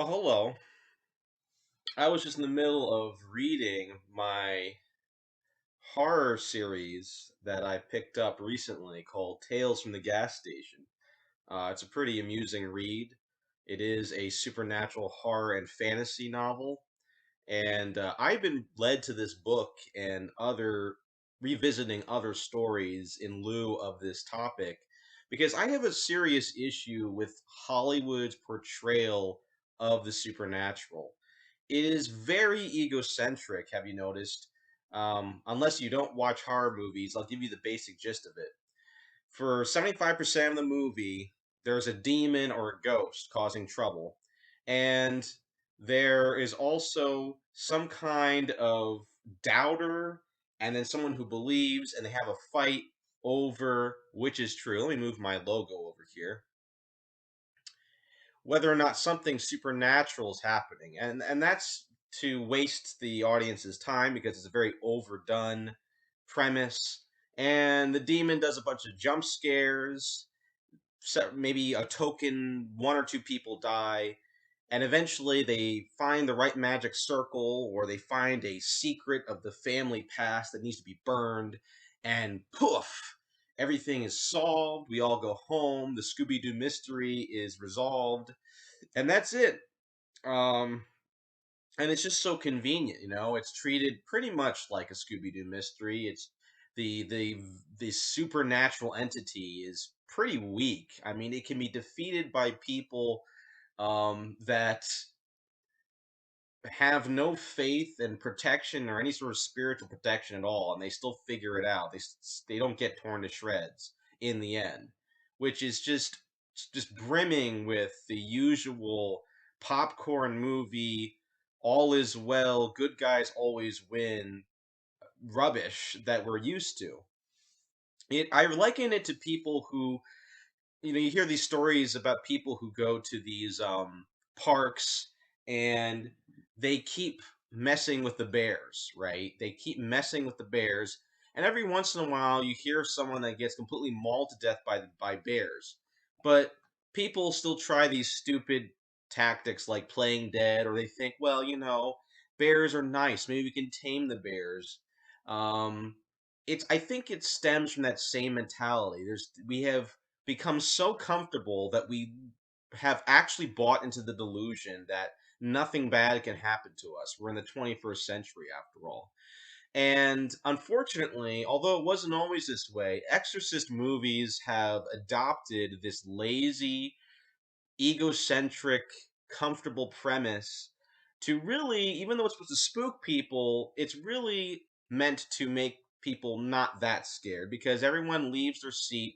Oh, hello. I was just in the middle of reading my horror series that I picked up recently called Tales from the Gas Station. It's a pretty amusing read. It is a supernatural horror and fantasy novel, and I've been led to this book and other revisiting other stories in lieu of this topic because I have a serious issue with Hollywood's portrayal of the supernatural. It is very egocentric, have you noticed? Unless you don't watch horror movies, I'll give you the basic gist of it. For 75% of the movie, there's a demon or a ghost causing trouble. And there is also some kind of doubter and then someone who believes, and they have a fight over which is true. Let me move my logo over here. Whether or not something supernatural is happening. And that's to waste the audience's time because it's a very overdone premise. And the demon does a bunch of jump scares, maybe a token one or two people die, and eventually they find the right magic circle or they find a secret of the family past that needs to be burned, and poof, everything is solved. We all go home, the Scooby-Doo mystery is resolved, and that's it. um and it's just so convenient, it's treated pretty much like a Scooby-Doo mystery. It's the supernatural entity is pretty weak. I mean, it can be defeated by people that have no faith and protection or any sort of spiritual protection at all, and they still figure it out. They don't get torn to shreds in the end, which is just brimming with the usual popcorn movie, all is well, good guys always win rubbish that we're used to. I liken it to people who, you hear these stories about people who go to these parks and they keep messing with the bears, right? They keep messing with the bears, and every once in a while you hear someone that gets completely mauled to death by bears. But people still try these stupid tactics like playing dead, or they think, well, bears are nice, maybe we can tame the bears. um I think it stems from that same mentality. We have become so comfortable that we have actually bought into the delusion that nothing bad can happen to us. We're in the 21st century, after all. And unfortunately, although it wasn't always this way, Exorcist movies have adopted this lazy, egocentric, comfortable premise to really, even though it's supposed to spook people, it's really meant to make people not that scared because everyone leaves their seat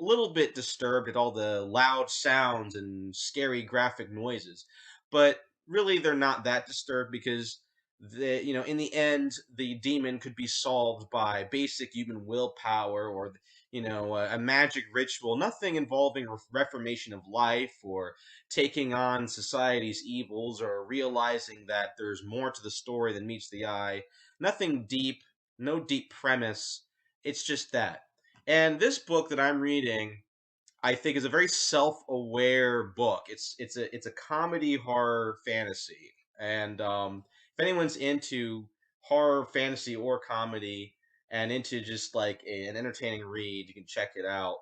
a little bit disturbed at all the loud sounds and scary graphic noises. But really they're not that disturbed because in the end the demon could be solved by basic human willpower or a magic ritual, nothing involving reformation of life or taking on society's evils or realizing that there's more to the story than meets the eye. Nothing deep, no deep premise. It's just that. And this book that I'm reading, I think, is a very self-aware book. It's a comedy horror fantasy, and if anyone's into horror, fantasy, or comedy, and into just like an entertaining read, you can check it out.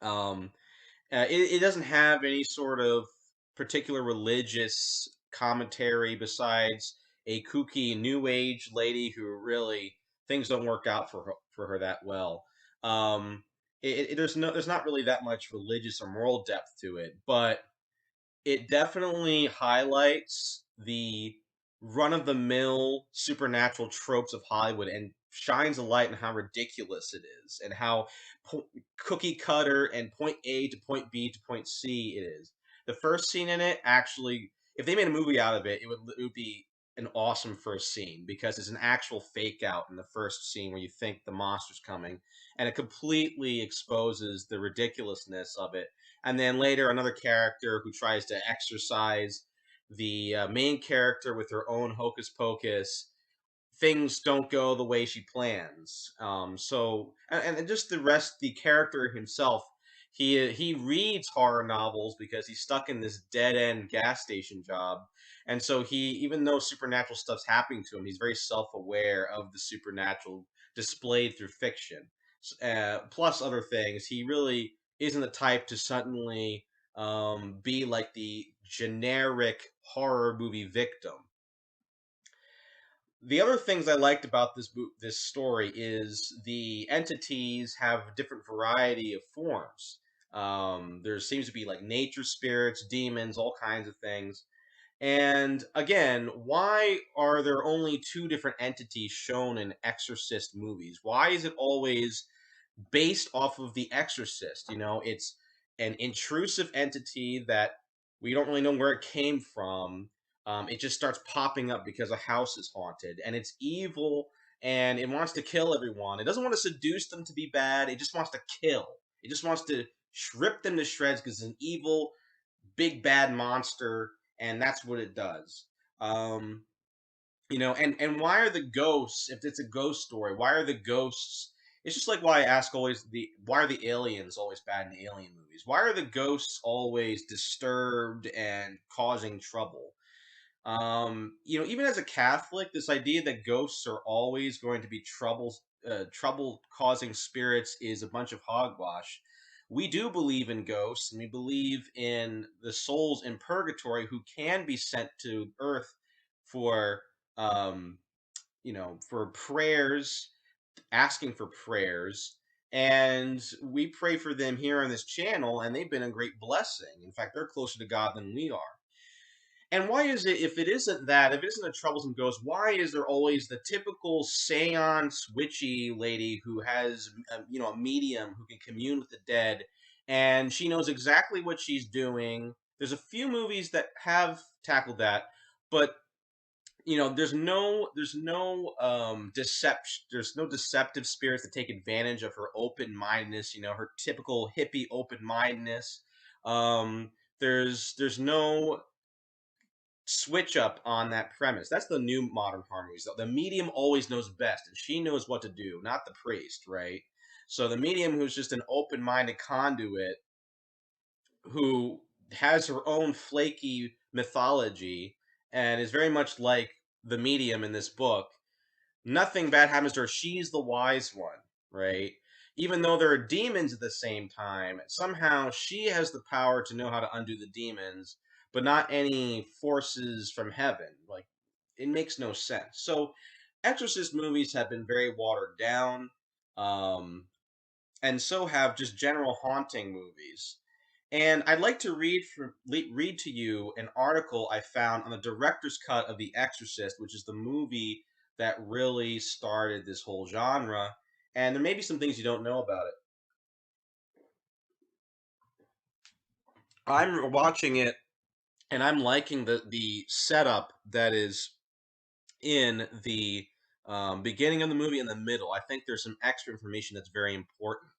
Um, it doesn't have any sort of particular religious commentary besides a kooky new age lady who really things don't work out for her that well. There's not really that much religious or moral depth to it, but it definitely highlights the run of the mill supernatural tropes of Hollywood and shines a light on how ridiculous it is and how cookie cutter and point A to point B to point C it is. The first scene in it actually, if they made a movie out of it, it would be an awesome first scene because it's an actual fake out in the first scene where you think the monster's coming, and it completely exposes the ridiculousness of it. And then later another character who tries to exorcise the main character with her own hocus pocus. Things don't go the way she plans. And just the character himself, He reads horror novels because he's stuck in this dead end gas station job, and so he, even though supernatural stuff's happening to him, he's very self aware of the supernatural displayed through fiction. Plus other things, he really isn't the type to suddenly be like the generic horror movie victim. The other things I liked about this story is the entities have different variety of forms. There seems to be like nature spirits, demons, all kinds of things. And again, why are there only two different entities shown in Exorcist movies? Why is it always based off of The Exorcist? It's an intrusive entity that we don't really know where it came from. It just starts popping up because a house is haunted, and it's evil, and it wants to kill everyone. It doesn't want to seduce them to be bad. It just wants to kill. It just wants to rip them to shreds because it's an evil, big bad monster, and that's what it does. Um, and why are the ghosts, if it's a ghost story, why are the ghosts, it's just like why I ask always, the why are the aliens always bad in alien movies? Why are the ghosts always disturbed and causing trouble? Even as a Catholic, this idea that ghosts are always going to be trouble causing spirits is a bunch of hogwash. We do believe in ghosts, and we believe in the souls in purgatory who can be sent to Earth for um, for prayers, asking for prayers, and we pray for them here on this channel, and they've been a great blessing. In fact, they're closer to God than we are. And why is it, if it isn't that, if it isn't a troublesome ghost, why is there always the typical seance witchy lady who has, a medium who can commune with the dead, and she knows exactly what she's doing? There's a few movies that have tackled that, but there's no deceptive spirits that take advantage of her open mindedness, her typical hippie open mindedness. Um, there's no switch up on that premise. That's the new modern horror movies. The medium always knows best, and she knows what to do, not the priest, right? So the medium, who's just an open-minded conduit, who has her own flaky mythology, and is very much like the medium in this book, nothing bad happens to her. She's the wise one, right? Even though there are demons at the same time, somehow she has the power to know how to undo the demons, but not any forces from heaven. Like, it makes no sense. So, Exorcist movies have been very watered down, um, and so have just general haunting movies. And I'd like to read to you an article I found on the director's cut of The Exorcist, which is the movie that really started this whole genre. And there may be some things you don't know about it. I'm watching it, and I'm liking the setup that is in the beginning of the movie and the middle. I think there's some extra information that's very important.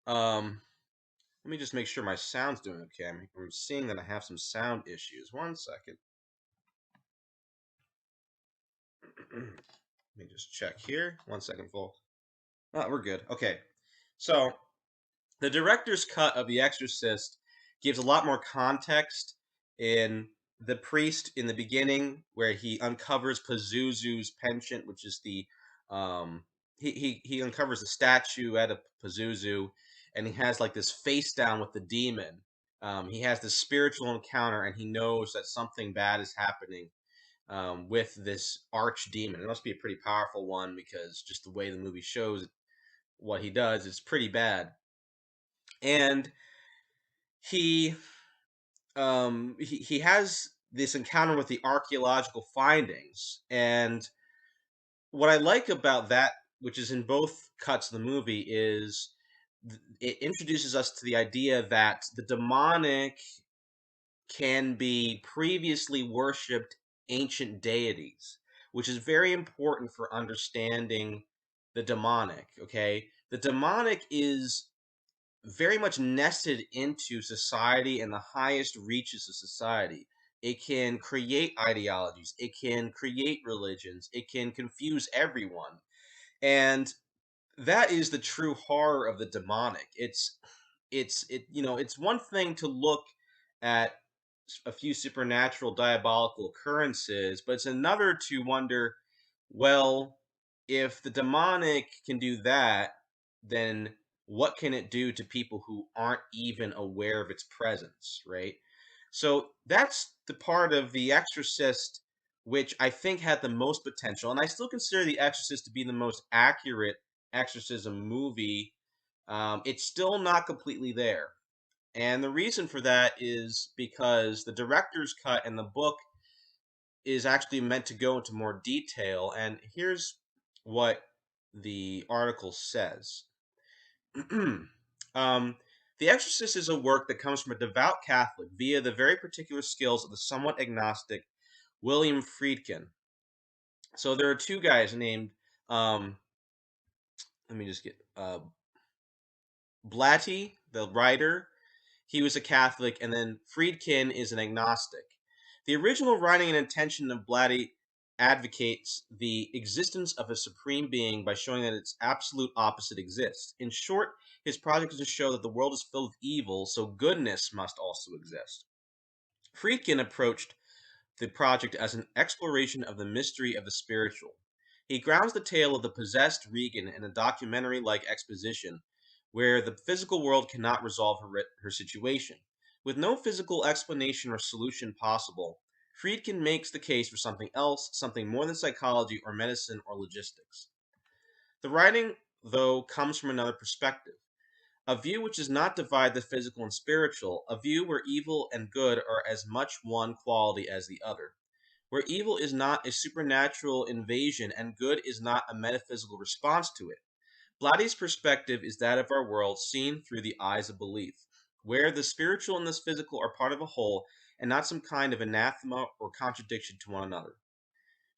Um, Let me just make sure my sound's doing okay. I'm seeing that I have some sound issues. One second. Let me just check here. One second, folks. Oh, we're good. Okay. So, the director's cut of The Exorcist gives a lot more context in the priest in the beginning, where he uncovers Pazuzu's penchant, which is the he uncovers the statuette of Pazuzu, and he has like this face down with the demon. He has this spiritual encounter, and he knows that something bad is happening with this arch demon. It must be a pretty powerful one, because just the way the movie shows what he does, it's pretty bad. And he he has this encounter with the archaeological findings, and what I like about that, which is in both cuts of the movie, is it introduces us to the idea that the demonic can be previously worshipped ancient deities, which is very important for understanding the demonic. Okay, the demonic is very much nested into society and the highest reaches of society. It can create ideologies, it can create religions, it can confuse everyone. And that is the true horror of the demonic. It's one thing to look at a few supernatural diabolical occurrences, but it's another to wonder, well, if the demonic can do that, then what can it do to people who aren't even aware of its presence, right? So that's the part of The Exorcist which I think had the most potential, and I still consider The Exorcist to be the most accurate exorcism movie. It's still not completely there. And the reason for that is because the director's cut and the book is actually meant to go into more detail. And here's what the article says. um, the Exorcist is a work that comes from a devout Catholic via the very particular skills of the somewhat agnostic William Friedkin. So there are two guys named, um, let me just get, Blatty, the writer, he was a Catholic, and then Friedkin is an agnostic. The original writing and intention of Blatty advocates the existence of a supreme being by showing that its absolute opposite exists. In short, his project is to show that the world is filled with evil, so goodness must also exist. Friedkin approached the project as an exploration of the mystery of the spiritual. He grounds the tale of the possessed Regan in a documentary like exposition, where the physical world cannot resolve her situation. With no physical explanation or solution possible, Friedkin makes the case for something else, something more than psychology or medicine or logistics. The writing, though, comes from another perspective, a view which does not divide the physical and spiritual, a view where evil and good are as much one quality as the other, where evil is not a supernatural invasion and good is not a metaphysical response to it. Blatty's perspective is that of our world seen through the eyes of belief, where the spiritual and the physical are part of a whole and not some kind of anathema or contradiction to one another.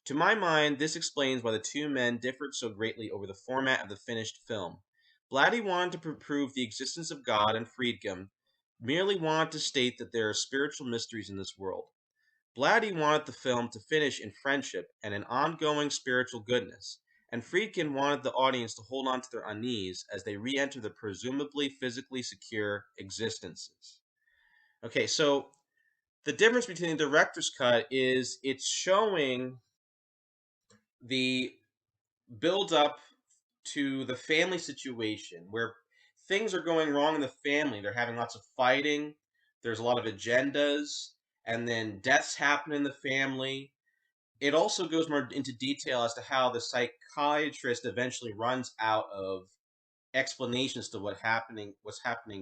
To my mind, this explains why the two men differed so greatly over the format of the finished film. Blatty wanted to prove the existence of God, and Friedkin merely wanted to state that there are spiritual mysteries in this world. Blatty wanted the film to finish in friendship and an ongoing spiritual goodness, and Friedkin wanted the audience to hold on to their unease as they re enter the presumably physically secure existences. Okay, so the difference between the director's cut is it's showing the build up to the family situation where things are going wrong in the family. They're having lots of fighting, there's a lot of agendas, and then deaths happen in the family. It also goes more into detail as to how the psychiatrist eventually runs out of explanations to what's happening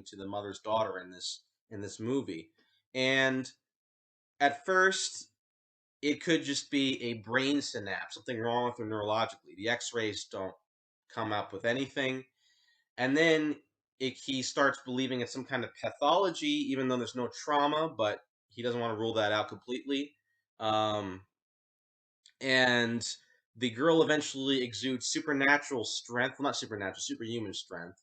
to the mother's daughter in this movie. And at first it could just be a brain synapse, something wrong with her neurologically. The x-rays don't come up with anything. And then he starts believing it's some kind of pathology, even though there's no trauma, but he doesn't want to rule that out completely. Um, and the girl eventually exudes supernatural strength, well, not supernatural, superhuman strength.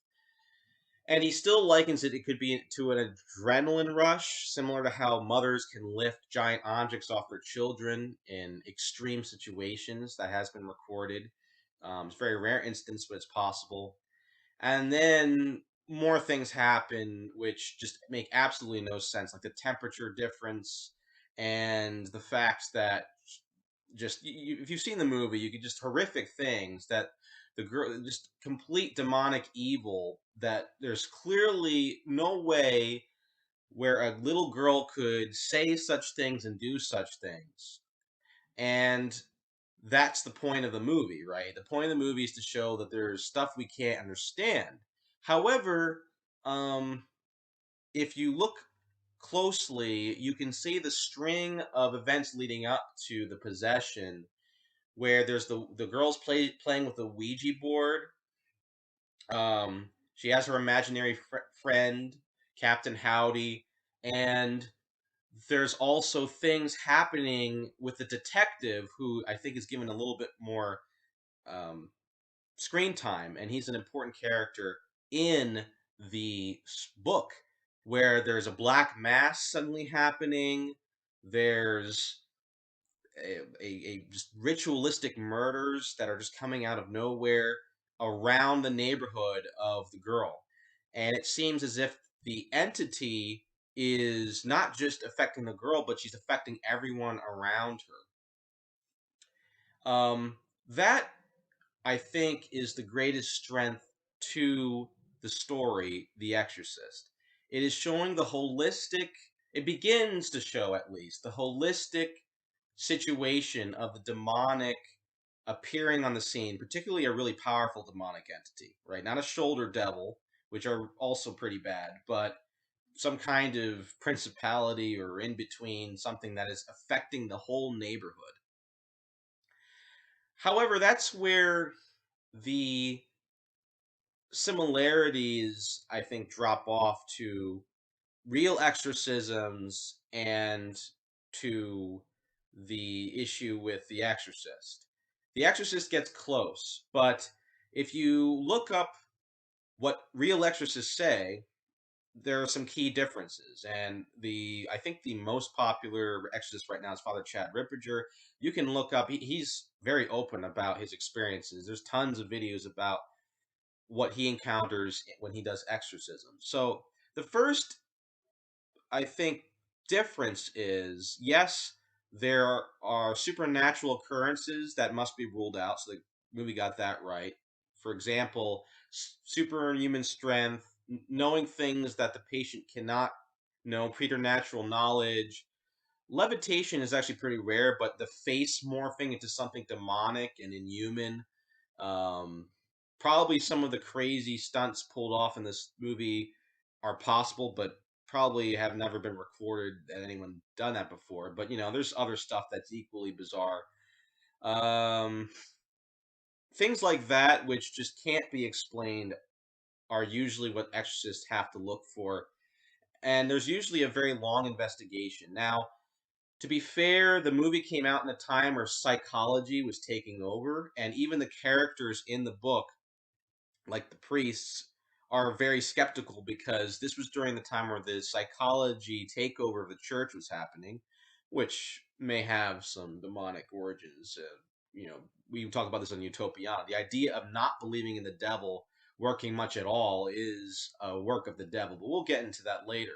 And he still likens it could be to an adrenaline rush, similar to how mothers can lift giant objects off their children in extreme situations. That has been recorded. It's a very rare instance, but it's possible. And then more things happen which just make absolutely no sense, like the temperature difference and the fact that just if you've seen the movie, you could just horrific things that the girl just complete demonic evil that there's clearly no way where a little girl could say such things and do such things. And that's the point of the movie, right? The point of the movie is to show that there's stuff we can't understand. However, um, if you look closely, you can see the string of events leading up to the possession, where there's the girls playing with the Ouija board. She has her imaginary friend, Captain Howdy, and there's also things happening with the detective, who I think is given a little bit more um, screen time, and he's an important character in the book, where there's a black mass suddenly happening. There's just ritualistic murders that are just coming out of nowhere. around the neighborhood of the girl. And it seems as if the entity is not just affecting the girl, but she's affecting everyone around her. That I think is the greatest strength to the story, The Exorcist. It is showing the holistic, it begins to show at least, the holistic situation of the demonic appearing on the scene, particularly a really powerful demonic entity, right? Not a shoulder devil, which are also pretty bad, but some kind of principality or in between, something that is affecting the whole neighborhood. However, that's where the similarities, I think, drop off to real exorcisms and to the issue with The Exorcist. The Exorcist gets close, but if you look up what real exorcists say, there are some key differences. And I think the most popular exorcist right now is Father Chad Ripperger. You can look up; he's very open about his experiences. There's tons of videos about what he encounters when he does exorcism. So the first, I think, difference is yes, there are supernatural occurrences that must be ruled out. So the movie got that right. For example, superhuman strength, knowing things that the patient cannot know, preternatural knowledge. Levitation is actually pretty rare, but the face morphing into something demonic and inhuman, um, probably some of the crazy stunts pulled off in this movie are possible, but probably have never been recorded that anyone done that before. But there's other stuff that's equally bizarre. Um, Things like that, which just can't be explained, are usually what exorcists have to look for. And there's usually a very long investigation. Now, to be fair, the movie came out in a time where psychology was taking over, and even the characters in the book, like the priests, are very skeptical because this was during the time where the psychology takeover of the church was happening, which may have some demonic origins. We talk about this on Utopia. The idea of not believing in the devil working much at all is a work of the devil, but we'll get into that later.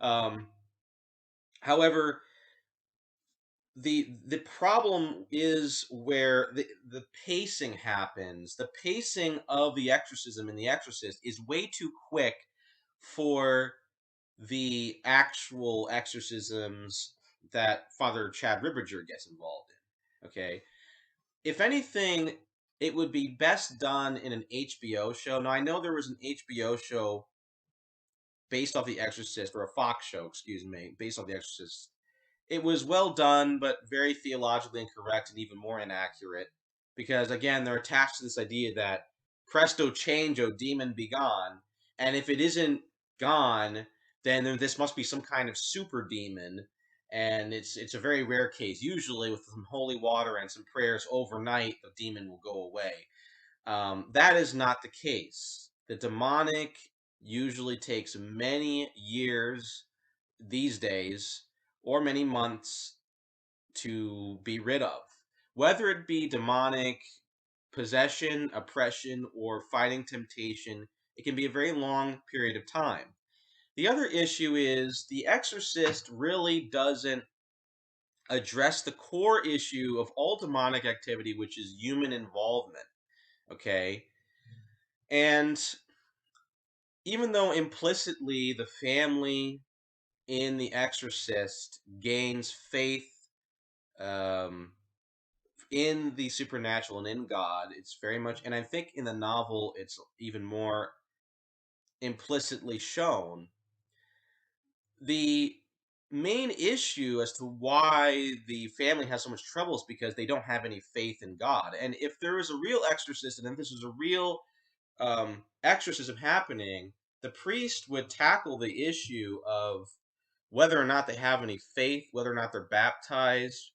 Um, However, the problem is where the pacing happens. The pacing of the exorcism in The Exorcist is way too quick for the actual exorcisms that Father Chad Ripperger gets involved in. Okay, if anything, it would be best done in an HBO show. Now I know there was an HBO show based off The Exorcist, or a Fox show, excuse me, based off The Exorcist. It was well done, but very theologically incorrect and even more inaccurate. Because again, they're attached to this idea that presto chango, demon be gone. And if it isn't gone, then this must be some kind of super demon. And it's a very rare case. Usually, with some holy water and some prayers overnight, the demon will go away. That is not the case. The demonic usually takes many years these days, or many months, to be rid of. Whether it be demonic possession, oppression, or fighting temptation, it can be a very long period of time. The other issue is The Exorcist really doesn't address the core issue of all demonic activity, which is human involvement. Okay? And even though implicitly the family in The Exorcist gains faith, um, in the supernatural and in God, it's very much, and I think in the novel, it's even more implicitly shown. The main issue as to why the family has so much trouble is because they don't have any faith in God. And if there is a real exorcist, and if this is a real exorcism happening, the priest would tackle the issue of whether or not they have any faith, whether or not they're baptized,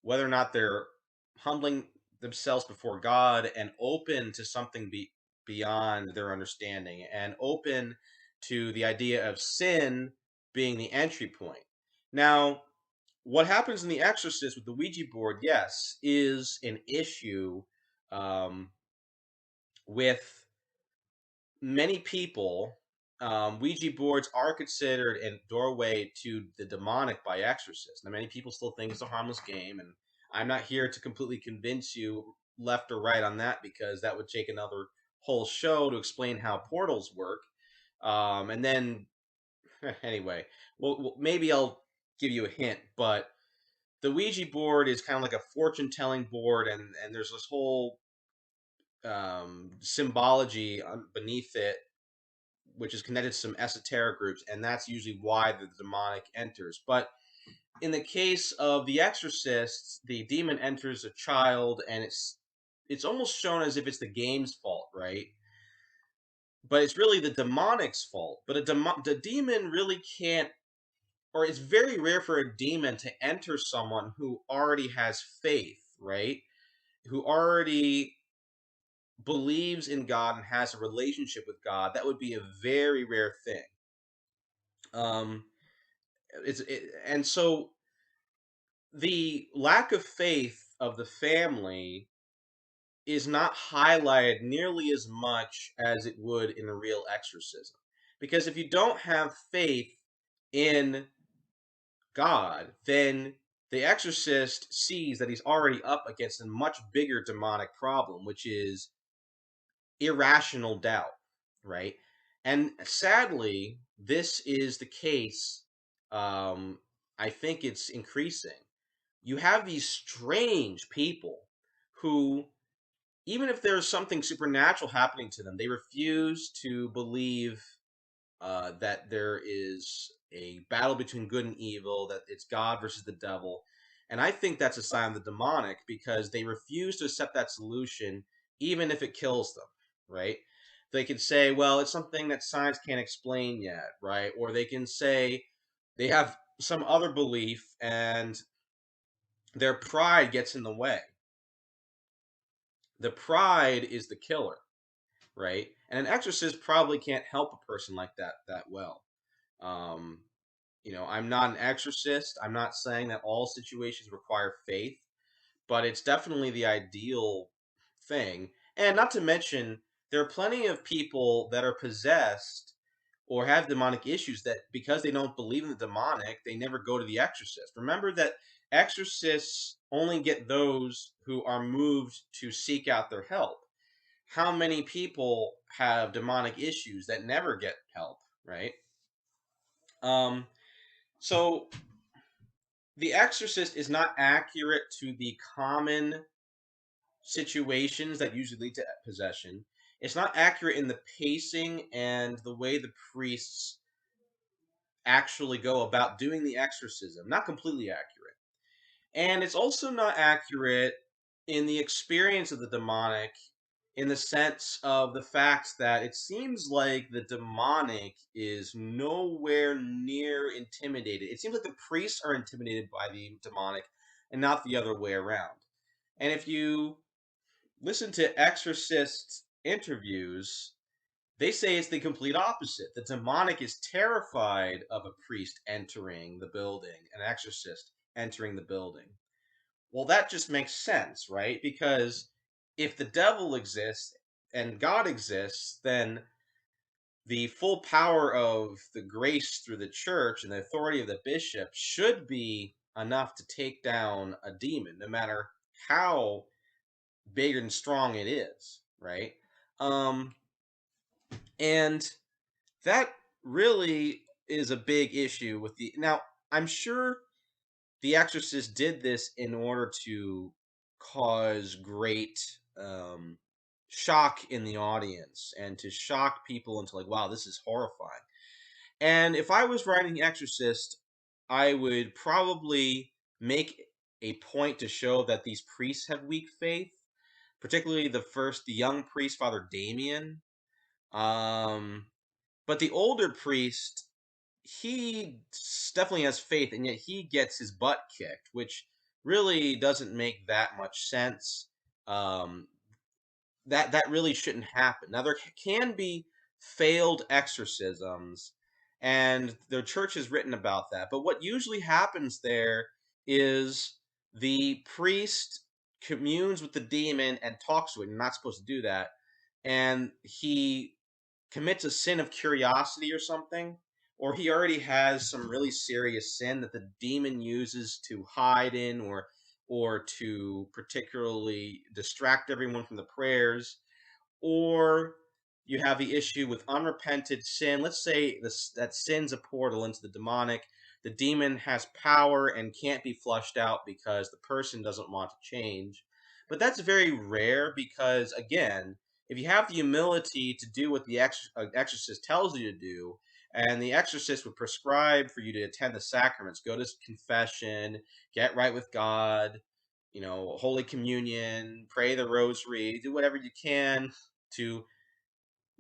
whether or not they're humbling themselves before God and open to something beyond their understanding, and open to the idea of sin being the entry point. Now, what happens in The Exorcist with the Ouija board, yes, is an issue, um, with many people, Ouija boards are considered a doorway to the demonic by exorcists. Now, many people still think it's a harmless game, and I'm not here to completely convince you left or right on that because that would take another whole show to explain how portals work. And then, anyway, well, maybe I'll give you a hint, but the Ouija board is kind of like a fortune telling board, and there's this whole symbology beneath it which is connected to some esoteric groups, and that's usually why the demonic enters. But in the case of The Exorcist, the demon enters a child, and it's almost shown as if it's the game's fault, right? But it's really the demonic's fault. But the demon really can't, or it's very rare for a demon to enter someone who already has faith, right? Who already believes in God and has a relationship with God. That would be a very rare thing. Um, and so the lack of faith of the family is not highlighted nearly as much as it would in a real exorcism. Because if you don't have faith in God, then the exorcist sees that he's already up against a much bigger demonic problem, which is irrational doubt, right? And sadly, this is the case. I think it's increasing. You have these strange people who, even if there's something supernatural happening to them, they refuse to believe that there is a battle between good and evil, that it's God versus the devil. And I think that's a sign of the demonic because they refuse to accept that solution, even if it kills them, right? They can say, well, it's something that science can't explain yet, right? Or they can say they have some other belief and their pride gets in the way. The pride is the killer, right? And an exorcist probably can't help a person like that well. Um, I'm not an exorcist. I'm not saying that all situations require faith, but it's definitely the ideal thing. And not to mention, there are plenty of people that are possessed or have demonic issues that because they don't believe in the demonic, they never go to the exorcist. Remember that exorcists only get those who are moved to seek out their help. How many people have demonic issues that never get help, right? Um, so The Exorcist is not accurate to the common situations that usually lead to possession. It's not accurate in the pacing and the way the priests actually go about doing the exorcism. Not completely accurate. And it's also not accurate in the experience of the demonic in the sense of the fact that it seems like the demonic is nowhere near intimidated. It seems like the priests are intimidated by the demonic and not the other way around. And if you listen to exorcist interviews, they say it's the complete opposite. The demonic is terrified of a priest entering the building, an exorcist entering the building. Well, that just makes sense, right? Because if the devil exists and God exists, then the full power of the grace through the church and the authority of the bishop should be enough to take down a demon, no matter how big and strong it is, right? Um, and that really is a big issue with the. Now, I'm sure The Exorcist did this in order to cause great shock in the audience and to shock people into like, wow, this is horrifying. And if I was writing The Exorcist, I would probably make a point to show that these priests have weak faith, particularly the young priest, Father Damien. Um, but the older priest, he definitely has faith, and yet he gets his butt kicked, which really doesn't make that much sense. Um, that really shouldn't happen. Now there can be failed exorcisms, and the church has written about that. But what usually happens there is the priest communes with the demon and talks to it. You're not supposed to do that. and he commits a sin of curiosity or something, or he already has some really serious sin that the demon uses to hide in, or to particularly distract everyone from the prayers, or you have the issue with unrepented sin. Let's say that sin's a portal into the demonic. The demon has power and can't be flushed out because the person doesn't want to change. But that's very rare because, again, if you have the humility to do what the exorcist tells you to do, and the exorcist would prescribe for you to attend the sacraments, go to confession, get right with God, Holy Communion, pray the rosary, do whatever you can to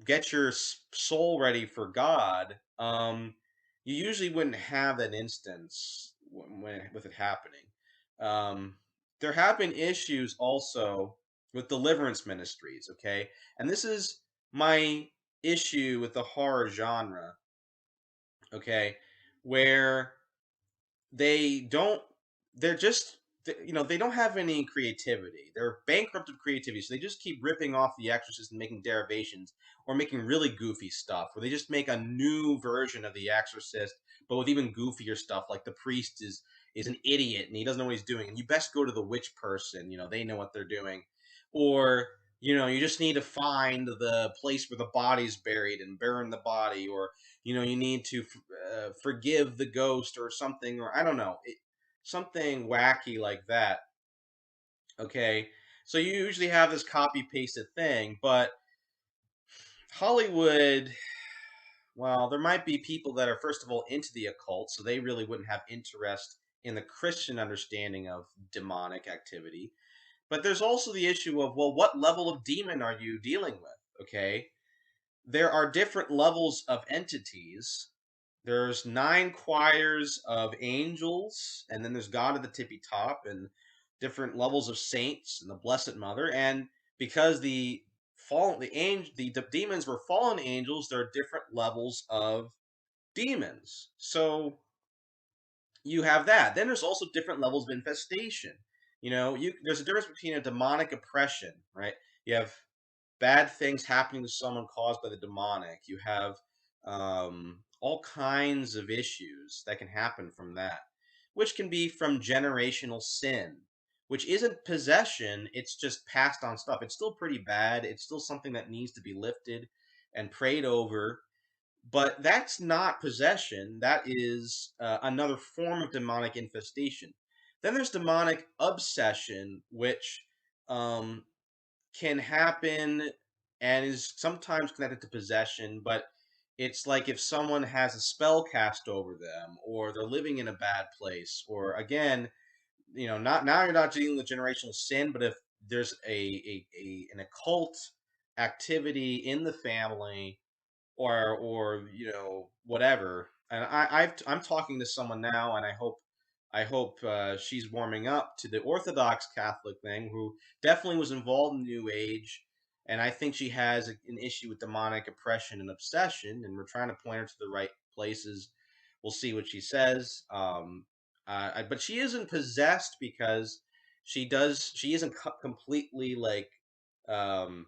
get your soul ready for God, you usually wouldn't have that instance with it happening. Um, there have been issues also with deliverance ministries, okay? And this is my issue with the horror genre, okay? Where they don't they're just they don't have any creativity. They're bankrupt of creativity, so they just keep ripping off the exorcist and making derivations, or making really goofy stuff where they just make a new version of the exorcist but with even goofier stuff, like the priest is an idiot and he doesn't know what he's doing, and you best go to the witch person, they know what they're doing. Or you just need to find the place where the body's buried and burn the body, or you need to forgive the ghost or something, or I don't know, something wacky like that. Okay, so you usually have this copy pasted thing, but Hollywood, well, there might be people that are first of all into the occult, so they really wouldn't have interest in the Christian understanding of demonic activity. But there's also the issue of, well, what level of demon are you dealing with? Okay, there are different levels of entities. There's 9 choirs of angels, and then there's God at the tippy top, and different levels of saints and the Blessed Mother. And because the demons were fallen angels, there are different levels of demons. So you have that. Then there's also different levels of infestation. There's a difference between a demonic oppression, right? You have bad things happening to someone caused by the demonic. You have all kinds of issues that can happen from that, which can be from generational sin, which isn't possession, it's just passed on stuff. It's still pretty bad. It's still something that needs to be lifted and prayed over. But that's not possession. That is another form of demonic infestation. Then there's demonic obsession, which um, can happen and is sometimes connected to possession, but it's like if someone has a spell cast over them, or they're living in a bad place, or again, not now you're not dealing with generational sin, but if there's an occult activity in the family, or whatever. And I'm talking to someone now, and I hope she's warming up to the Orthodox Catholic thing, who definitely was involved in New Age, and I think she has an issue with demonic oppression and obsession, and we're trying to point her to the right places. We'll see what she says. But she isn't possessed because she isn't completely like um,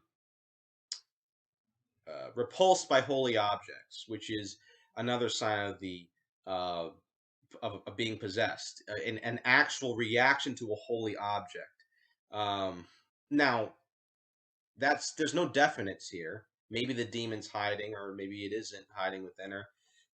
repulsed by holy objects, which is another sign of the uh, of being possessed, an actual reaction to a holy object. Um, Now, there's no definites here. Maybe the demon's hiding, or maybe it isn't hiding within her.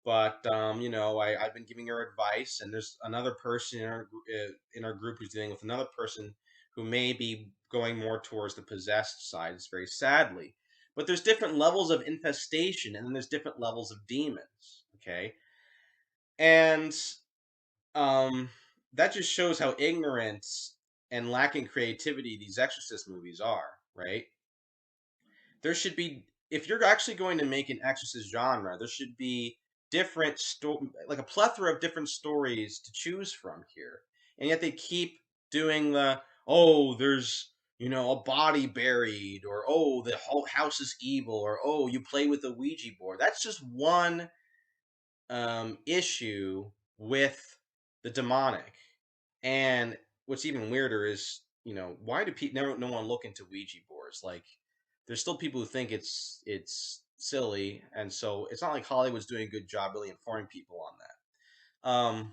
But I've been giving her advice, and there's another person in our group who's dealing with another person who may be going more towards the possessed side. It's very sadly, but there's different levels of infestation, and then there's different levels of demons. Okay, and um, that just shows how ignorant and lacking creativity these Exorcist movies are, right? There should be, if you're actually going to make an Exorcist genre, there should be like a plethora of different stories to choose from here. And yet they keep doing there's a body buried, or the whole house is evil, or you play with a Ouija board. That's just one issue with the demonic. And what's even weirder is, why do people no one look into Ouija boards? Like, there's still people who think it's silly, and so it's not like Hollywood's doing a good job really informing people on that.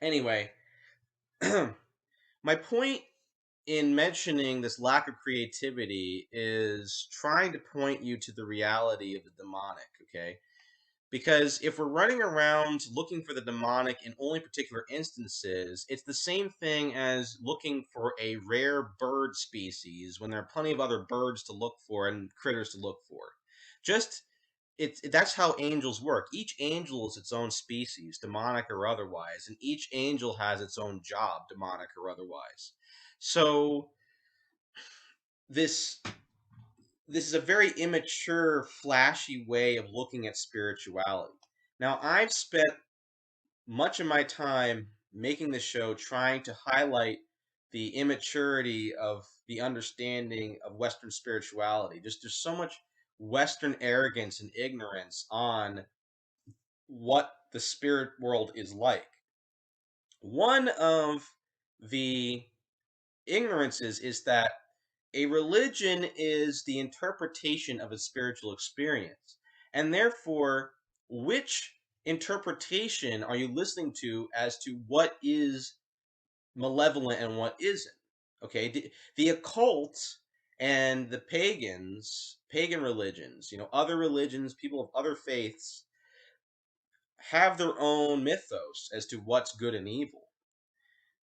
Anyway, my point in mentioning this lack of creativity is trying to point you to the reality of the demonic, okay? Because if we're running around looking for the demonic in only particular instances, it's the same thing as looking for a rare bird species when there are plenty of other birds to look for and critters to look for. Just that's how angels work. Each angel is its own species, demonic or otherwise, and each angel has its own job, demonic or otherwise. So this this is a very immature, flashy way of looking at spirituality. Now, I've spent much of my time making the show trying to highlight the immaturity of the understanding of Western spirituality. Just there's so much Western arrogance and ignorance on what the spirit world is like. One of the ignorances is that a religion is the interpretation of a spiritual experience. And therefore, which interpretation are you listening to as to what is malevolent and what isn't? Okay, the occult and the pagans, pagan religions, other religions, people of other faiths have their own mythos as to what's good and evil.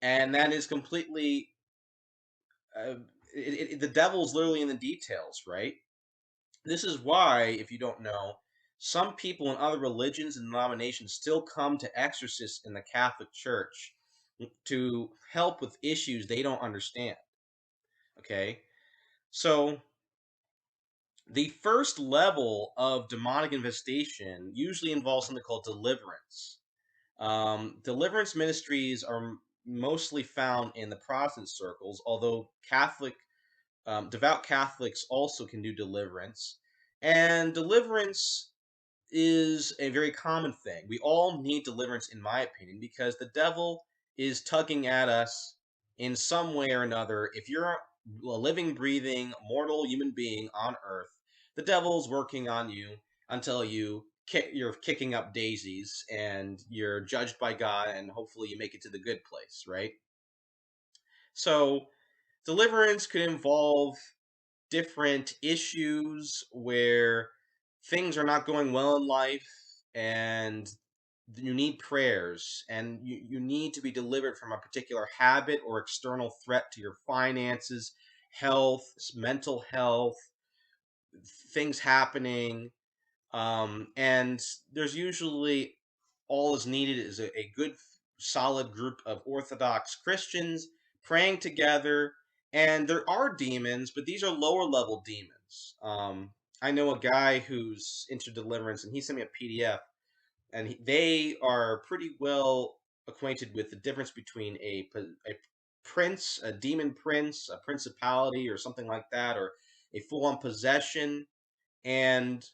And that is completely, uh, the devil's literally in the details, right? This is why, if you don't know, some people in other religions and denominations still come to exorcists in the Catholic Church to help with issues they don't understand. Okay? So, the first level of demonic infestation usually involves something called deliverance. Deliverance ministries are mostly found in the Protestant circles, although devout Catholics also can do deliverance. And deliverance is a very common thing. We all need deliverance, in my opinion, because the devil is tugging at us in some way or another. If you're a living, breathing, mortal human being on earth, the devil's working on you until you're kicking up daisies and you're judged by God, and hopefully you make it to the good place, right? So, deliverance could involve different issues where things are not going well in life and you need prayers and you need to be delivered from a particular habit or external threat to your finances, health, mental health, things happening. And there's usually all is needed is a good, solid group of Orthodox Christians praying together. And there are demons, but these are lower level demons. I know a guy who's into deliverance, and he sent me a PDF, and they are pretty well acquainted with the difference between a prince, a demon prince, a principality, or something like that, or a full on possession, and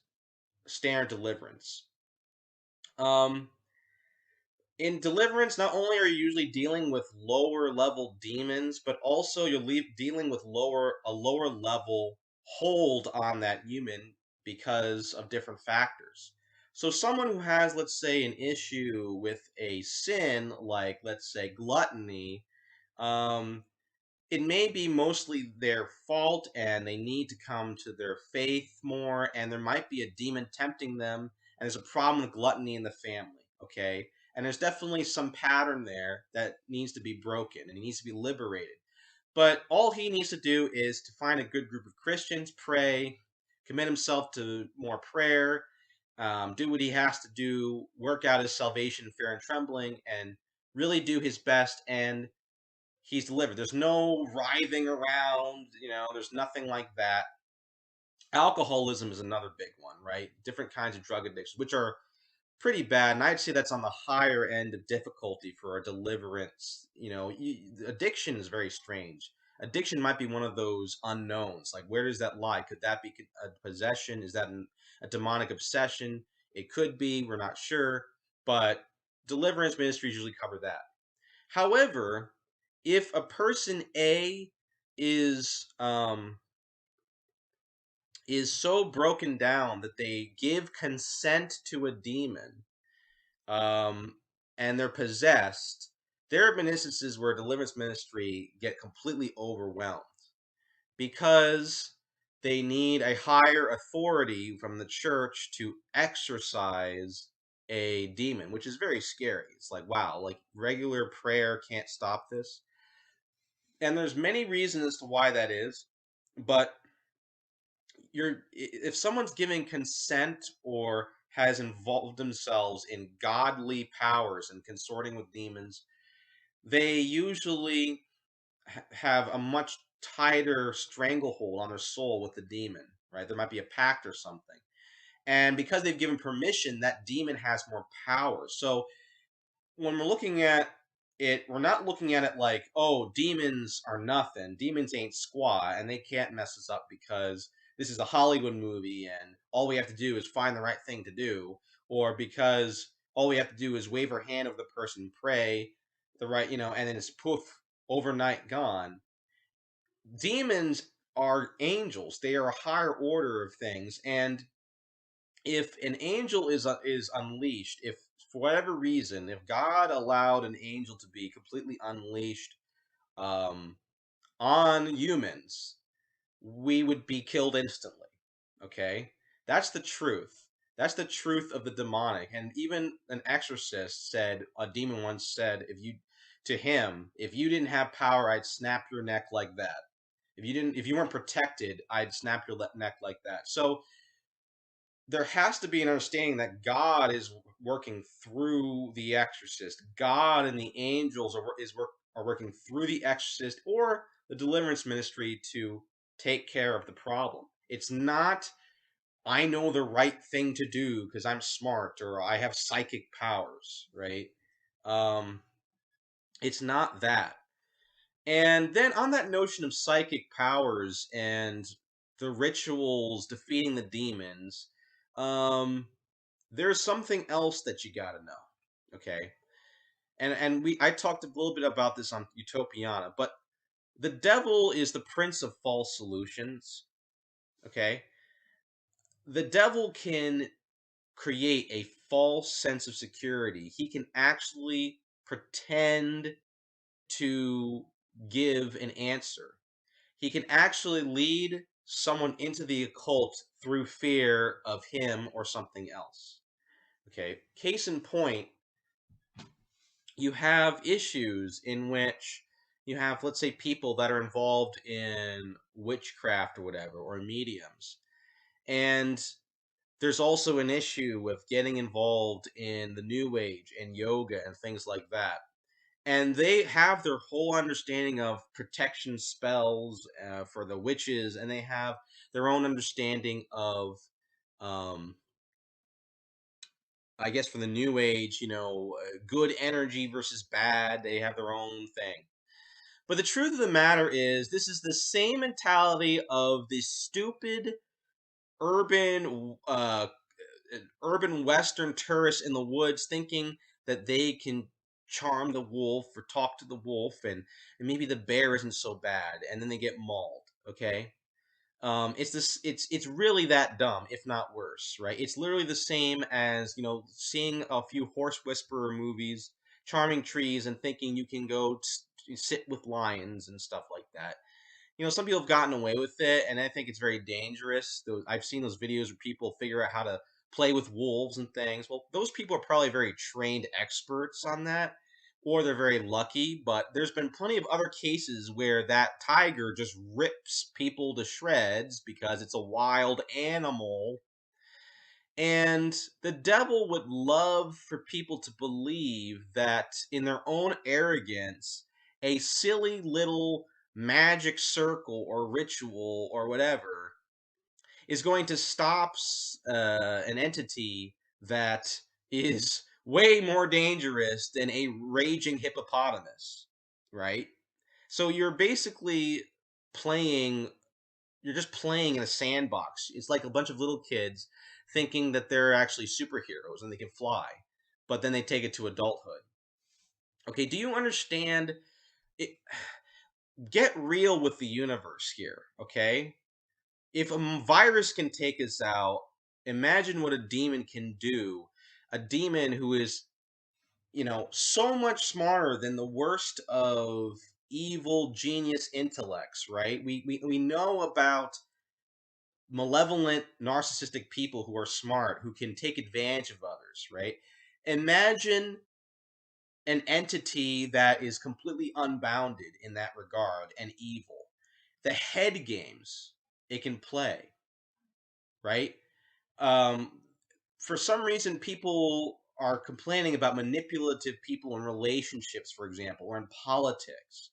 standard deliverance. Um, in deliverance, not only are you usually dealing with lower level demons, but also dealing with a lower level hold on that human because of different factors. So someone who has, let's say, an issue with a sin, like let's say gluttony, um, it may be mostly their fault and they need to come to their faith more, and there might be a demon tempting them, and there's a problem with gluttony in the family, okay? And there's definitely some pattern there that needs to be broken and he needs to be liberated. But all he needs to do is to find a good group of Christians, pray, commit himself to more prayer, do what he has to do, work out his salvation in fear and trembling, and really do his best, and he's delivered. There's no writhing around, there's nothing like that. Alcoholism is another big one, right? Different kinds of drug addictions, which are pretty bad. And I'd say that's on the higher end of difficulty for a deliverance. Addiction is very strange. Addiction might be one of those unknowns. Like, where does that lie? Could that be a possession? Is that a demonic obsession? It could be. We're not sure. But deliverance ministries usually cover that. However, if a person A is is so broken down that they give consent to a demon, um, and they're possessed. There have been instances where deliverance ministry get completely overwhelmed because they need a higher authority from the church to exorcise a demon, which is very scary. It's like, wow, like regular prayer can't stop this. And there's many reasons as to why that is, but if someone's giving consent or has involved themselves in godly powers and consorting with demons, they usually have a much tighter stranglehold on their soul with the demon, right? There might be a pact or something. And because they've given permission, that demon has more power. So when we're looking at it, we're not looking at it like, oh, demons are nothing. Demons ain't squat, and they can't mess us up because this is a Hollywood movie, and all we have to do is find the right thing to do, or because all we have to do is wave our hand over the person, pray the right, and then it's poof, overnight gone. Demons are angels; they are a higher order of things, and if an angel is unleashed, if for whatever reason, if God allowed an angel to be completely unleashed um, on humans, we would be killed instantly. Okay, that's the truth. That's the truth of the demonic. And even an exorcist said, a demon once said, if you didn't have power, I'd snap your neck like that. If you weren't protected, I'd snap your neck like that. So there has to be an understanding that God is working through the exorcist. God and the angels are working through the exorcist or the deliverance ministry to take care of the problem. It's not, I know the right thing to do because I'm smart or I have psychic powers, right? Um, it's not that. And then on that notion of psychic powers and the rituals defeating the demons, um, there's something else that you got to know. Okay, and I talked a little bit about this on Utopiana, but the devil is the prince of false solutions. Okay, the devil can create a false sense of security. He can actually pretend to give an answer. He can actually lead someone into the occult through fear of him or something else. Okay, case in point, you have issues in which you have, let's say, people that are involved in witchcraft or whatever, or mediums. And there's also an issue with getting involved in the new age and yoga and things like that. And they have their whole understanding of protection spells for the witches, and they have their own understanding of um, I guess for the new age, good energy versus bad. They have their own thing. But the truth of the matter is, this is the same mentality of the stupid urban, urban Western tourists in the woods thinking that they can charm the wolf or talk to the wolf, and maybe the bear isn't so bad, and then they get mauled. Okay, it's this. It's really that dumb, if not worse, right? It's literally the same as seeing a few horse whisperer movies, charming trees, and thinking you can go sit with lions and stuff like that. Some people have gotten away with it, and I think it's very dangerous. I've seen those videos where people figure out how to play with wolves and things. Well, those people are probably very trained experts on that, or they're very lucky. But there's been plenty of other cases where that tiger just rips people to shreds because it's a wild animal. And the devil would love for people to believe that in their own arrogance, a silly little magic circle or ritual or whatever is going to stop an entity that is way more dangerous than a raging hippopotamus, right? So playing you're just playing in a sandbox. It's like a bunch of little kids thinking that they're actually superheroes and they can fly, but then they take it to adulthood. Okay, do you understand it? Get real with the universe here, okay? if a virus can take us out, imagine what a demon can do. A demon who is, so much smarter than the worst of evil genius intellects, right? We know about malevolent, narcissistic people who are smart, who can take advantage of others, right? Imagine an entity that is completely unbounded in that regard and evil. The head games it can play, right? Um, for some reason, people are complaining about manipulative people in relationships, for example, or in politics.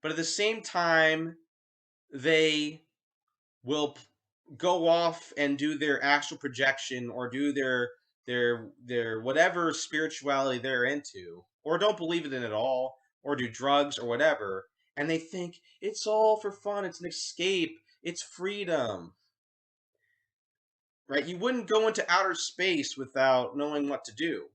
But at the same time, they will go off and do their astral projection or do their whatever spirituality they're into, or don't believe it in at all, or do drugs or whatever, and they think it's all for fun, it's an escape, it's freedom, right? You wouldn't go into outer space without knowing what to do,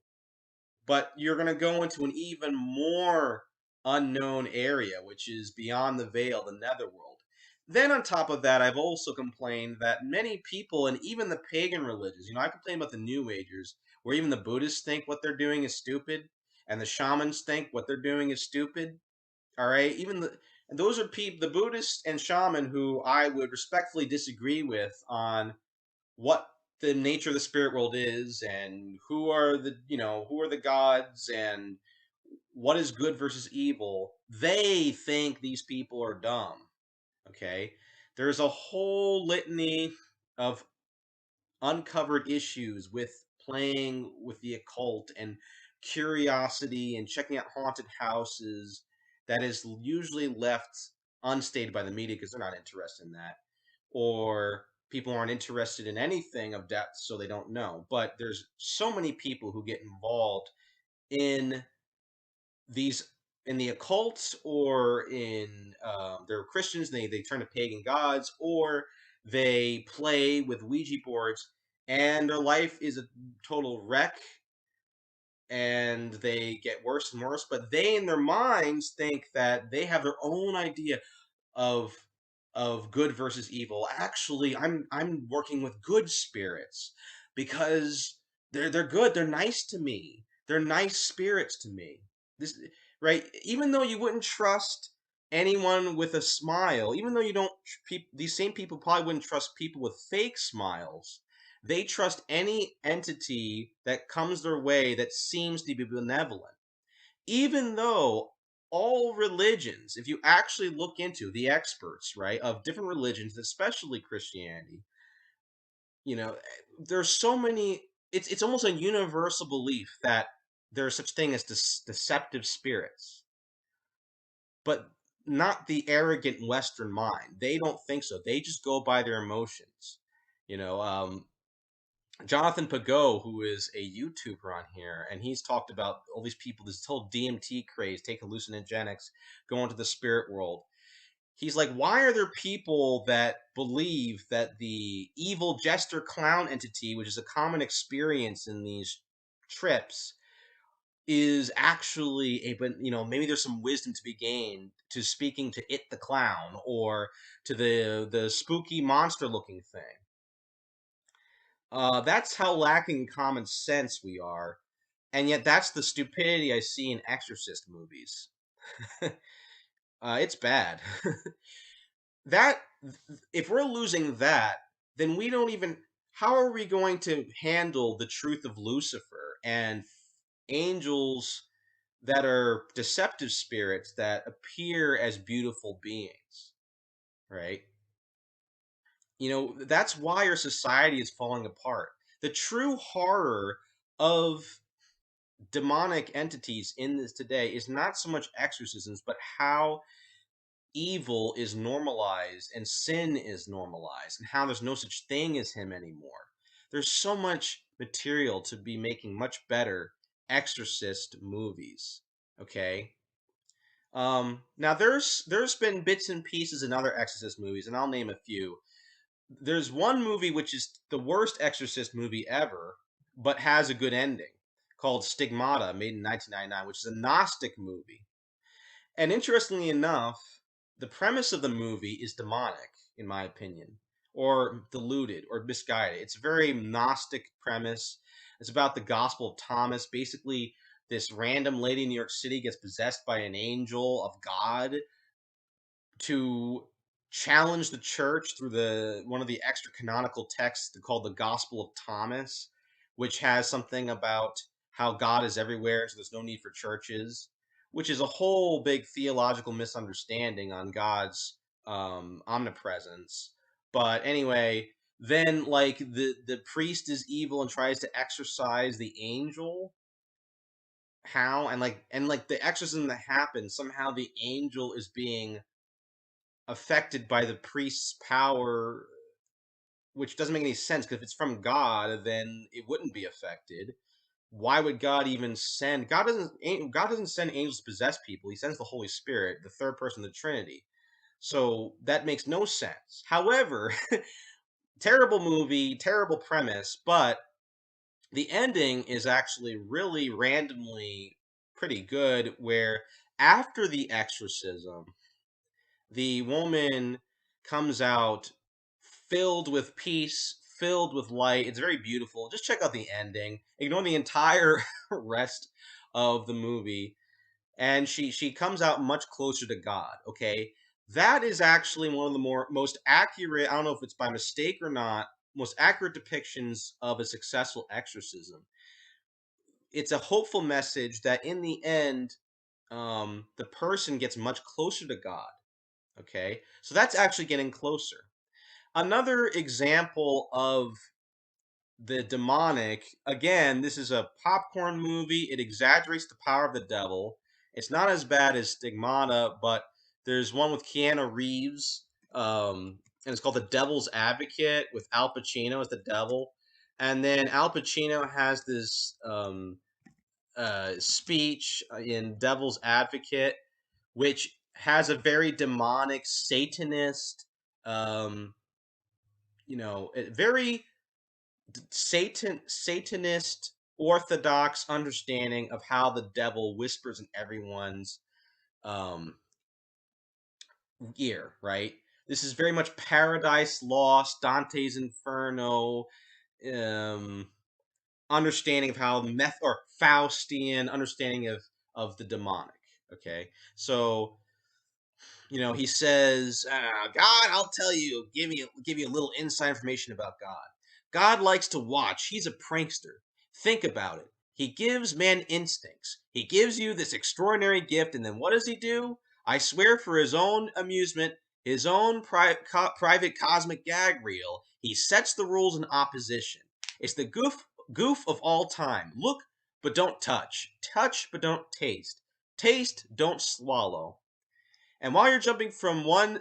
but you're going to go into an even more unknown area, which is beyond the veil, the netherworld. Then, on top of that, I've also complained that many people, and even the pagan religions, I complain about the New Agers, where even the Buddhists think what they're doing is stupid, and the shamans think what they're doing is stupid. All right, and those are people, the Buddhists and shaman, who I would respectfully disagree with on what the nature of the spirit world is, and who are the gods, and what is good versus evil. They think these people are dumb. Okay, there's a whole litany of uncovered issues with playing with the occult and curiosity and checking out haunted houses that is usually left unstated by the media because they're not interested in that, or people aren't interested in anything of depth, so they don't know. But there's so many people who get involved in these in the occult, or in they're Christians, they turn to pagan gods, or they play with Ouija boards, and their life is a total wreck, and they get worse and worse. But they, in their minds, think that they have their own idea of good versus evil. Actually, I'm working with good spirits because they're good. They're nice to me. They're nice spirits to me. This right. Even though you wouldn't trust anyone with a smile, even though you don't, these same people probably wouldn't trust people with fake smiles. They trust any entity that comes their way that seems to be benevolent, even though all religions, if you actually look into the experts, right, of different religions, especially Christianity, you know, there's so many. It's almost a universal belief that there's such thing as deceptive spirits, but not the arrogant Western mind. They don't think so. They just go by their emotions. You know, Jonathan Pagot, who is a YouTuber on here, and he's talked about all these people, this whole DMT craze, take hallucinogenics, go into the spirit world. He's like, why are there people that believe that the evil jester clown entity, which is a common experience in these trips, is actually but maybe there's some wisdom to be gained to speaking to it the clown, or to the spooky monster looking thing. That's how lacking common sense we are, and yet that's the stupidity I see in Exorcist movies. It's bad. that if we're losing that, then we don't even. How are we going to handle the truth of Lucifer and angels that are deceptive spirits that appear as beautiful beings, right? That's why our society is falling apart. The true horror of demonic entities in this today is not so much exorcisms, but how evil is normalized and sin is normalized, and how there's no such thing as him anymore. There's so much material to be making much better exorcist movies. Okay. Now there's been bits and pieces in other exorcist movies, and I'll name a few. There's one movie which is the worst exorcist movie ever, but has a good ending, called Stigmata, made in 1999, which is a Gnostic movie. And interestingly enough, the premise of the movie is demonic, in my opinion. or diluted or misguided. It's a very Gnostic premise. It's about the Gospel of Thomas. Basically, this random lady in New York City gets possessed by an angel of God to challenge the church through the one of the extra canonical texts called the Gospel of Thomas, which has something about how God is everywhere, so there's no need for churches, which is a whole big theological misunderstanding on God's omnipresence. But anyway, then like the priest is evil and tries to exorcise the angel. How and like the exorcism that happens, somehow the angel is being affected by the priest's power, which doesn't make any sense because if it's from God, then it wouldn't be affected. Why would God even send? God doesn't send angels to possess people. He sends the Holy Spirit, the third person of the Trinity. So that makes no sense. However, terrible movie, terrible premise, but the ending is actually really randomly pretty good. Where after the exorcism, the woman comes out filled with peace, filled with light. It's very beautiful. Just check out the ending. Ignore the entire rest of the movie, and she comes out much closer to God. Okay, that is actually one of the most accurate. I don't know if it's by mistake or not. Most accurate depictions of a successful exorcism. It's a hopeful message that in the end, the person gets much closer to God. Okay, so that's actually getting closer. Another example of the demonic, again, this is a popcorn movie. It exaggerates the power of the devil. It's not as bad as Stigmata, but there's one with Keanu Reeves, and it's called The Devil's Advocate with Al Pacino as the devil. And then Al Pacino has this speech in Devil's Advocate, which has a very demonic, Satanist, um, very Satanist orthodox understanding of how the devil whispers in everyone's um, ear. Right. This is very much Paradise Lost, Dante's Inferno, um, understanding of how meth or Faustian understanding of the demonic. Okay, so he says, God, I'll tell you, give you a little inside information about God. God likes to watch. He's a prankster. Think about it. He gives man instincts. He gives you this extraordinary gift, and then what does he do? I swear for his own amusement, his own private cosmic gag reel, he sets the rules in opposition. It's the goof of all time. Look, but don't touch. Touch, but don't taste. Taste, don't swallow. And while you're jumping from one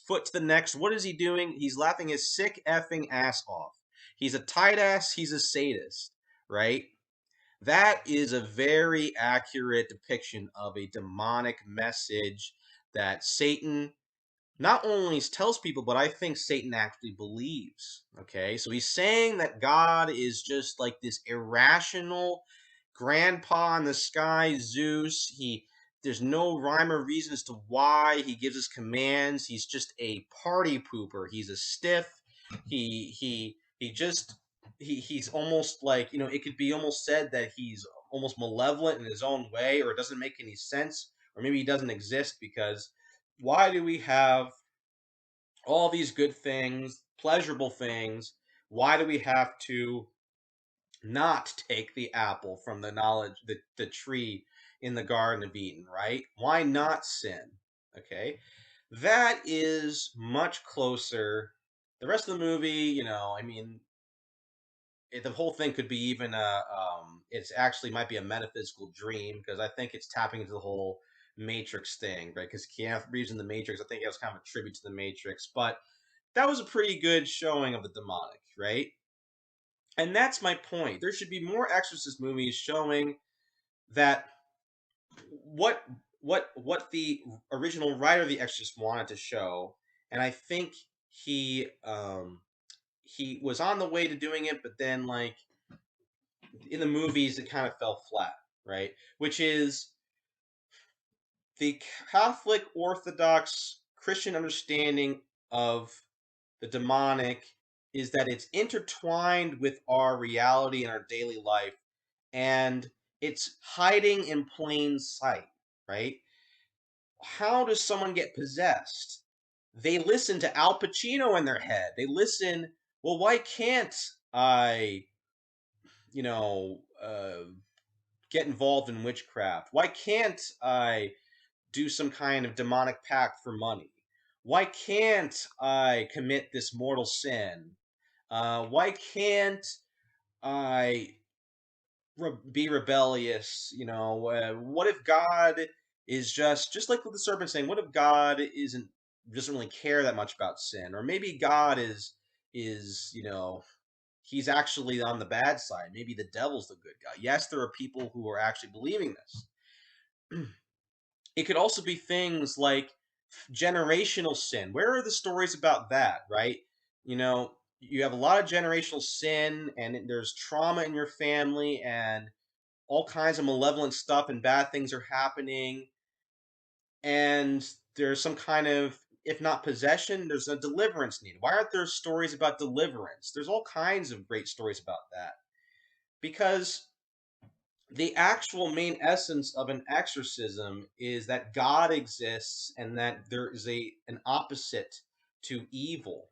foot to the next, what is he doing? He's laughing his sick effing ass off. He's a tight ass, he's a sadist, right? That is a very accurate depiction of a demonic message that Satan not only tells people, but I think Satan actually believes. Okay, so he's saying that God is just like this irrational grandpa in the sky, Zeus. There's no rhyme or reason as to why he gives us commands. He's just a party pooper. He's a stiff. He's almost like it could be almost said that he's almost malevolent in his own way, or it doesn't make any sense, or maybe he doesn't exist because why do we have all these good things, pleasurable things? Why do we have to not take the apple from the tree in the Garden of Eden, right? Why not sin? Okay. That is much closer. The rest of the movie, I mean, the whole thing could be even it's actually might be a metaphysical dream because I think it's tapping into the whole Matrix thing, right? Because Keanu Reeves in the Matrix, I think it was kind of a tribute to the Matrix, but that was a pretty good showing of the demonic, right? And that's my point. There should be more Exorcist movies showing that what what the original writer of the Exorcist wanted to show, and I think he was on the way to doing it, but then like in the movies it kind of fell flat, right? Which is the Catholic Orthodox Christian understanding of the demonic, is that it's intertwined with our reality and our daily life, and it's hiding in plain sight, right? How does someone get possessed? They listen to Al Pacino in their head. They listen, well, why can't I, you know, get involved in witchcraft? Why can't I do some kind of demonic pact for money? Why can't I commit this mortal sin? Why can't I be rebellious? What if God is just like with the serpent saying, what if God isn't doesn't really care that much about sin, or maybe God is he's actually on the bad side. Maybe the devil's the good guy. Yes, there are people who are actually believing this. It could also be things like generational sin. Where are the stories about that, right? You have a lot of generational sin, and there's trauma in your family, and all kinds of malevolent stuff and bad things are happening, and there's some kind of, if not possession, there's a deliverance needed. Why aren't there stories about deliverance? There's all kinds of great stories about that, because the actual main essence of an exorcism is that God exists and that there is an opposite to evil,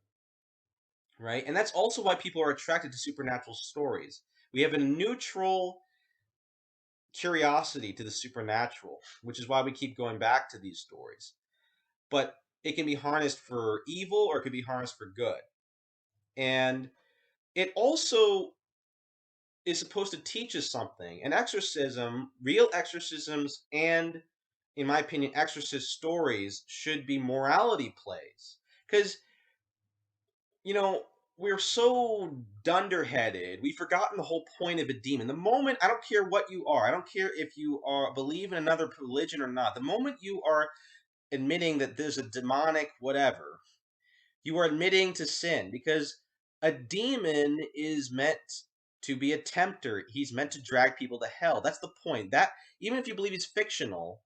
right? And that's also why people are attracted to supernatural stories. We have a neutral curiosity to the supernatural, which is why we keep going back to these stories. But it can be harnessed for evil or it can be harnessed for good. And it also is supposed to teach us something. An exorcism, real exorcisms, and in my opinion, exorcist stories should be morality plays. Because, you know, we're so dunderheaded. We've forgotten the whole point of a demon. The moment, I don't care what you are, I don't care if you are believe in another religion or not, the moment you are admitting that there's a demonic whatever, you are admitting to sin, because a demon is meant to be a tempter. He's meant to drag people to hell. That's the point. That even if you believe he's fictional,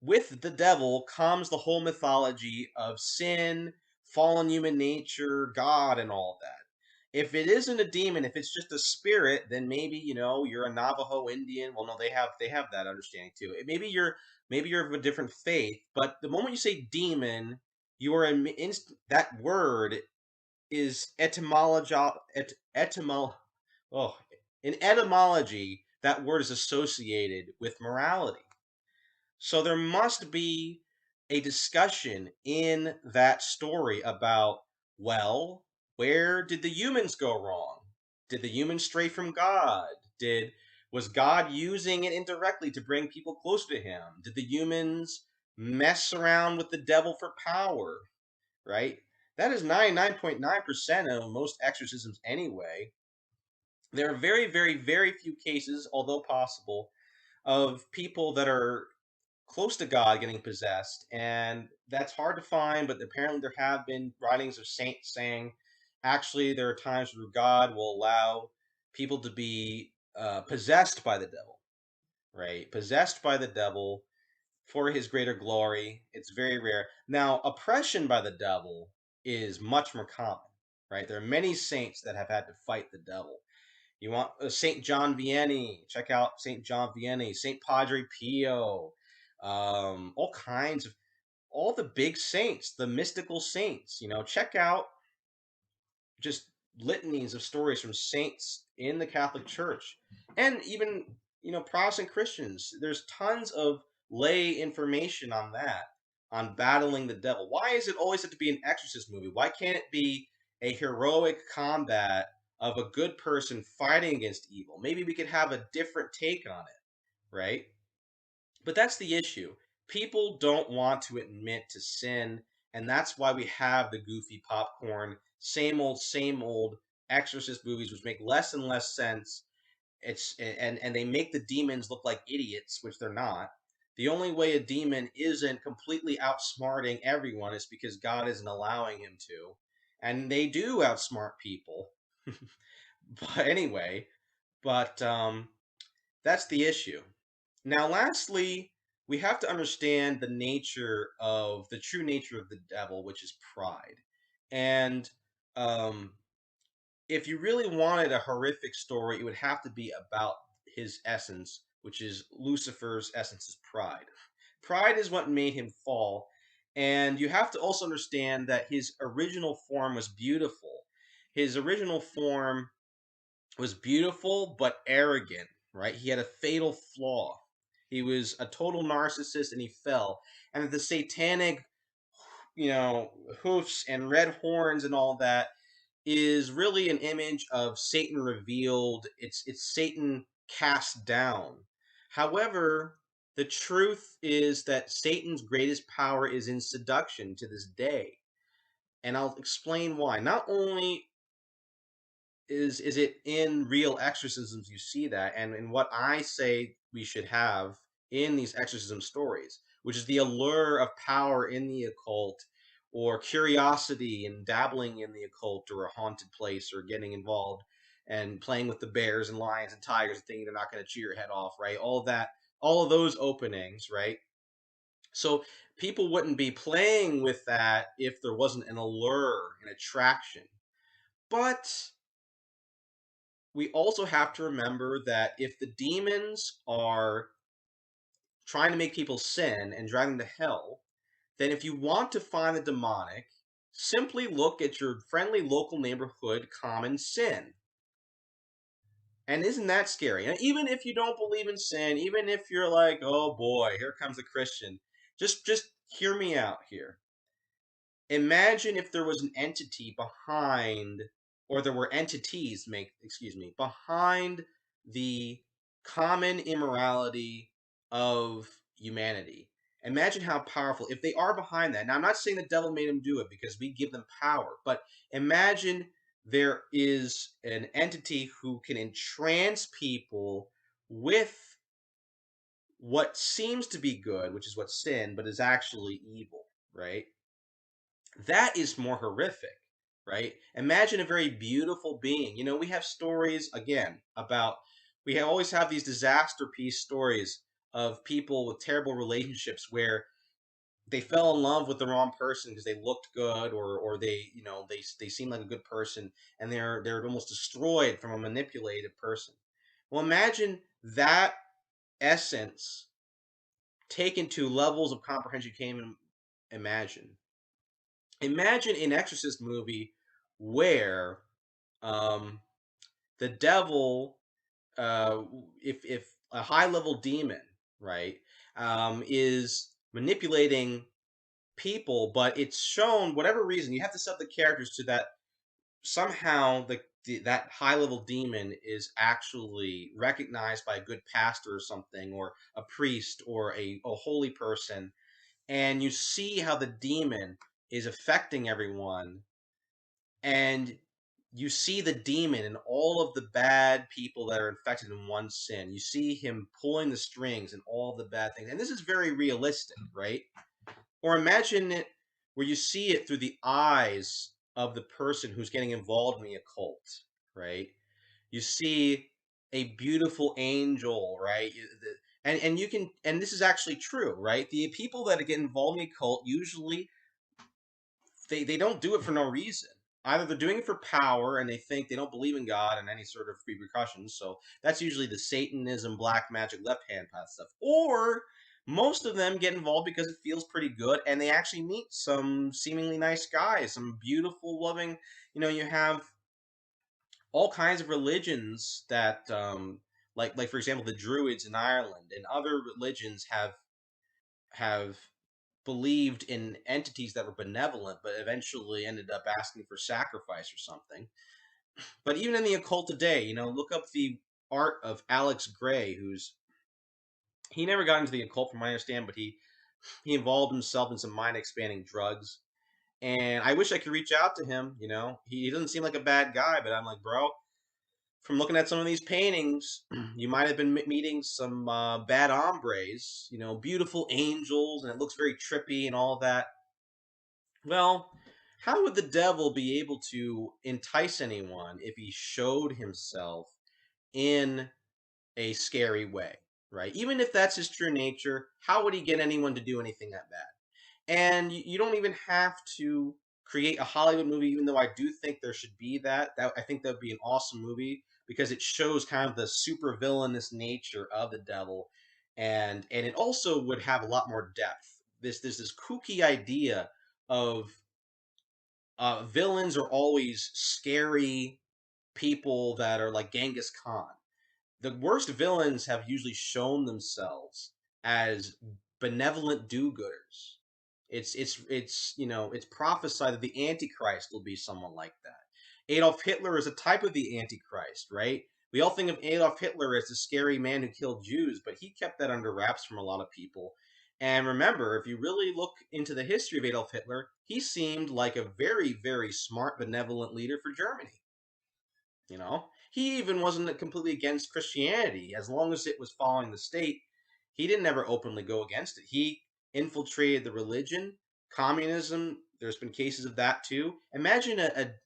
with the devil comes the whole mythology of sin, fallen human nature, God, and all that. If it isn't a demon, if it's just a spirit, then maybe you're a Navajo Indian. Well, no, they have that understanding too. Maybe you're of a different faith, but the moment you say demon, you are that word is oh, in etymology, that word is associated with morality. So there must be a discussion in that story about, well, where did the humans go wrong? Did the humans stray from God? Did Was God using it indirectly to bring people closer to him? Did the humans mess around with the devil for power? Right? That is 99.9% of most exorcisms anyway. There are very, very, very few cases, although possible, of people that are close to God getting possessed, and that's hard to find. But apparently, there have been writings of saints saying, actually, there are times where God will allow people to be possessed by the devil, right? Possessed by the devil for his greater glory. It's very rare. Now, oppression by the devil is much more common, right? There are many saints that have had to fight the devil. You want Saint John Vianney? Check out Saint John Vianney, Saint Padre Pio, all kinds of all the big saints, the mystical saints. Check out just litanies of stories from saints in the Catholic Church, and even Protestant Christians. There's tons of lay information on that, on battling the devil. Why is it always have to be an exorcist movie? Why can't it be a heroic combat of a good person fighting against evil? Maybe we could have a different take on it, right? But that's the issue. People don't want to admit to sin, and that's why we have the goofy popcorn, same old exorcist movies, which make less and less sense. And they make the demons look like idiots, which they're not. The only way a demon isn't completely outsmarting everyone is because God isn't allowing him to. And they do outsmart people. But anyway, but that's the issue. Now, lastly, we have to understand the true nature of the devil, which is pride. And um, if you really wanted a horrific story, it would have to be about his essence, which is Lucifer's essence is pride. Pride is what made him fall. And you have to also understand that his original form was beautiful. His original form was beautiful but arrogant, right? He had a fatal flaw. He was a total narcissist and he fell. And the satanic, hoofs and red horns and all that is really an image of Satan revealed. It's Satan cast down. However, the truth is that Satan's greatest power is in seduction to this day. And I'll explain why. Not only is it in real exorcisms you see that, and in what I say we should have in these exorcism stories, which is the allure of power in the occult, or curiosity and dabbling in the occult or a haunted place, or getting involved and playing with the bears and lions and tigers and thinking they're not going to chew your head off, right? All of that, all of those openings, right? So people wouldn't be playing with that if there wasn't an allure, an attraction. But we also have to remember that if the demons are trying to make people sin and drive them to hell, then if you want to find the demonic, simply look at your friendly local neighborhood common sin. And isn't that scary? And even if you don't believe in sin, even if you're like, oh boy, here comes the Christian, just hear me out here. Imagine if there was an entity behind, or there were entities, behind the common immorality of humanity. Imagine how powerful, if they are behind that. Now, I'm not saying the devil made them do it because we give them power, but imagine there is an entity who can entrance people with what seems to be good, which is what sin, but is actually evil, right? That is more horrific, right? Imagine a very beautiful being. We have stories again about always have these disaster piece stories of people with terrible relationships where they fell in love with the wrong person because they looked good, or they seem like a good person, and they're almost destroyed from a manipulated person. Well, imagine that essence taken to levels of comprehension you can't even imagine. Imagine an Exorcist movie where um, the devil, uh, if a high level demon, right, is manipulating people, but it's shown whatever reason you have to set the characters to that somehow that high level demon is actually recognized by a good pastor or something, or a priest, or a holy person, and you see how the demon is affecting everyone, and you see the demon and all of the bad people that are infected in one sin. You see him pulling the strings and all the bad things. And this is very realistic, right? Or imagine it where you see it through the eyes of the person who's getting involved in the occult, right? You see a beautiful angel, right? And you can, and this is actually true, right? The people that get involved in the occult usually they don't do it for no reason. Either they're doing it for power and they think they don't believe in God and any sort of repercussions. So that's usually the Satanism, black magic, left hand path stuff. Or most of them get involved because it feels pretty good and they actually meet some seemingly nice guys, some beautiful, loving. You have all kinds of religions that, like for example, the Druids in Ireland and other religions have believed in entities that were benevolent, but eventually ended up asking for sacrifice or something. But even in the occult today, look up the art of Alex Gray, he never got into the occult from my understanding, but he involved himself in some mind expanding drugs. And I wish I could reach out to him. He doesn't seem like a bad guy, but I'm like, bro, from looking at some of these paintings, you might have been meeting some bad hombres, beautiful angels, and it looks very trippy and all that. Well, how would the devil be able to entice anyone if he showed himself in a scary way, right? Even if that's his true nature, how would he get anyone to do anything that bad? And you don't even have to create a Hollywood movie, even though I do think there should be that I think that would be an awesome movie because it shows kind of the super villainous nature of the devil, and it also would have a lot more depth. This kooky idea of villains are always scary people that are like Genghis Khan. The worst villains have usually shown themselves as benevolent do-gooders. It's prophesied that the Antichrist will be someone like that. Adolf Hitler is a type of the Antichrist, right? We all think of Adolf Hitler as the scary man who killed Jews, but he kept that under wraps from a lot of people. And remember, if you really look into the history of Adolf Hitler, he seemed like a very, very smart, benevolent leader for Germany. He even wasn't completely against Christianity as long as it was following the state. He didn't ever openly go against it. He infiltrated the religion, communism. There's been cases of that too. Imagine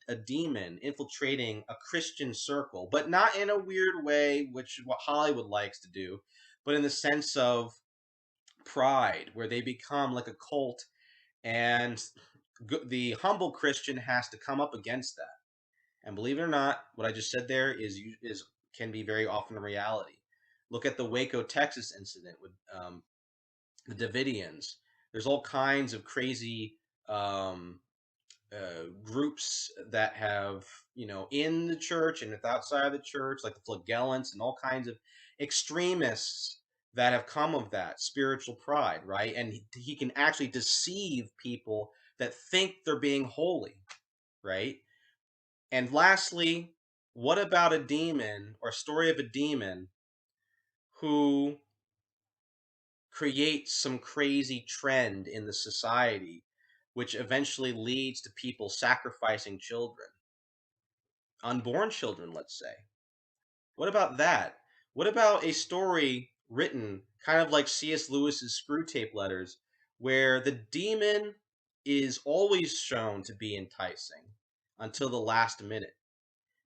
a demon infiltrating a Christian circle, but not in a weird way, which is what Hollywood likes to do, but in the sense of pride, where they become like a cult, and the humble Christian has to come up against that. And believe it or not, what I just said there is can be very often a reality. Look at the Waco, Texas incident with the Davidians. There's all kinds of crazy groups that have, in the church and outside of the church, like the flagellants and all kinds of extremists that have come of that spiritual pride, right? And he can actually deceive people that think they're being holy, right? And lastly, what about a demon or a story of a demon who creates some crazy trend in the society, which eventually leads to people sacrificing children, unborn children, let's say? What about that? What about a story written kind of like C.S. Lewis's Screw Tape Letters, where the demon is always shown to be enticing until the last minute?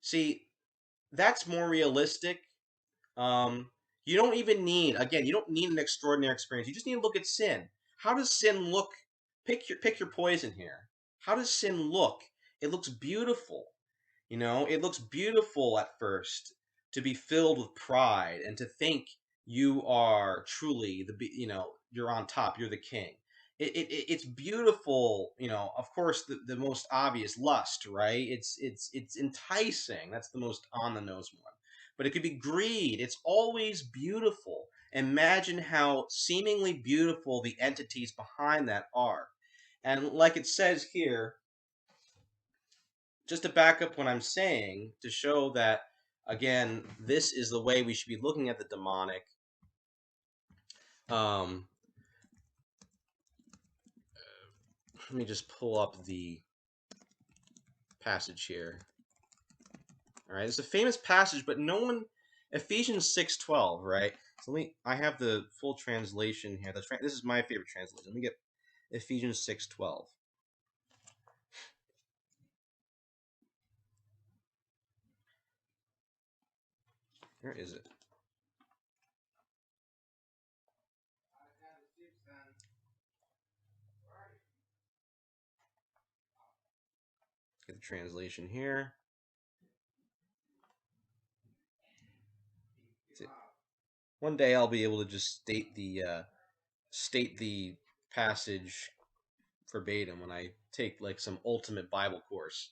See, that's more realistic. Um, you don't even need, again, you don't need an extraordinary experience. You just need to look at sin. How does sin look? Pick your poison here. How does sin look? It looks beautiful. It looks beautiful at first to be filled with pride and to think you are truly you're on top, you're the king. It's beautiful, of course the most obvious lust, right? It's enticing. That's the most on the nose one. But it could be greed. It's always beautiful. Imagine how seemingly beautiful the entities behind that are. And like it says here, just to back up what I'm saying, to show that, again, this is the way we should be looking at the demonic. Um, Let me just pull up the passage here. All right, it's a famous passage, but no one. Ephesians 6:12, right? So I have the full translation here. This is my favorite translation. Let me get Ephesians 6:12. Where is it? Get the translation here. One day I'll be able to just state the passage verbatim when I take like some ultimate Bible course.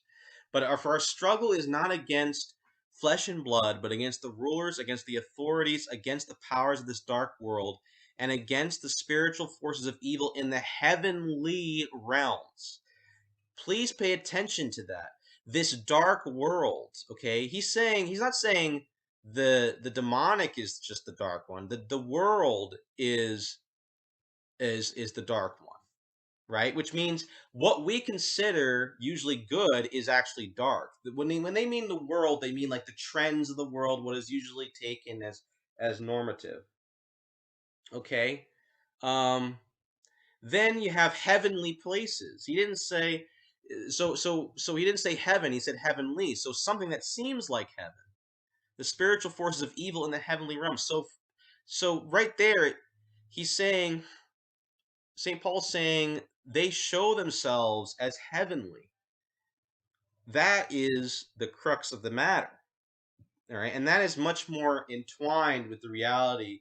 But our struggle is not against flesh and blood, but against the rulers, against the authorities, against the powers of this dark world, and against the spiritual forces of evil in the heavenly realms. Please pay attention to that. This dark world, okay? He's not saying the demonic is just the dark one. The world is the dark one, right? Which means what we consider usually good is actually dark. When they mean the world, they mean like the trends of the world, what is usually taken as normative. Okay? Um then you have heavenly places. He didn't say so he didn't say heaven, he said heavenly. So something that seems like heaven. The spiritual forces of evil in the heavenly realm. So right there he's saying St. Paul's saying they show themselves as heavenly. That is the crux of the matter. All right. And that is much more entwined with the reality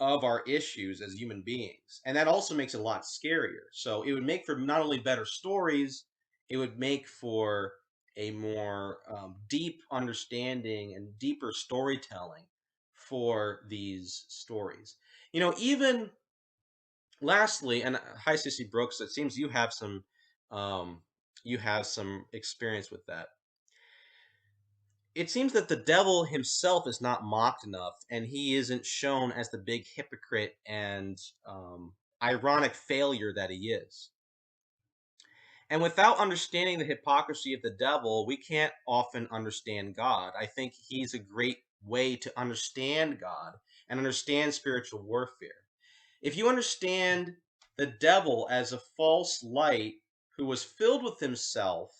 of our issues as human beings. And that also makes it a lot scarier. So it would make for not only better stories, it would make for a more deep understanding and deeper storytelling for these stories. Even lastly, and hi, Sissy Brooks, it seems um, you have some experience with that. It seems that the devil himself is not mocked enough, and he isn't shown as the big hypocrite and ironic failure that he is. And without understanding the hypocrisy of the devil, we can't often understand God. I think he's a great way to understand God and understand spiritual warfare. If you understand the devil as a false light who was filled with himself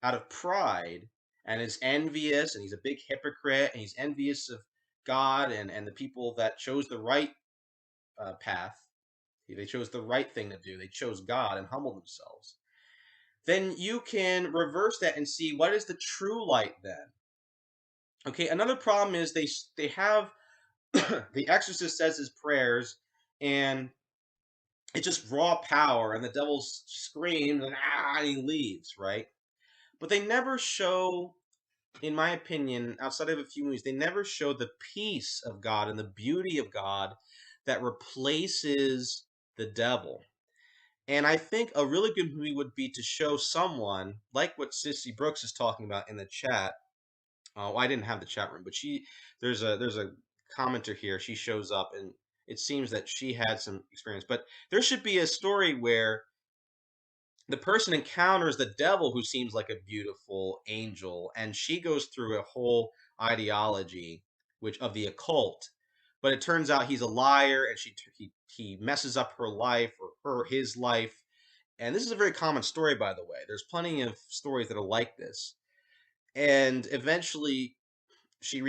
out of pride and is envious, and he's a big hypocrite, and he's envious of God and the people that chose the right path, they chose the right thing to do, they chose God and humbled themselves, then you can reverse that and see what is the true light then. Okay, another problem is they have the exorcist says his prayers, and it's just raw power, and the devil screams and he leaves, right? But they never show, in my opinion, outside of a few movies, they never show the peace of God and the beauty of God that replaces the devil. And I think a really good movie would be to show someone like what Sissy Brooks is talking about in the chat. Well, I didn't have the chat room, but there's a commenter here. She shows up, and it seems that she had some experience. But there should be a story where the person encounters the devil, who seems like a beautiful angel, and she goes through a whole ideology which of the occult, but it turns out he's a liar, and he messes up her life, or his life. And this is a very common story, by the way. There's plenty of stories that are like this. And eventually she or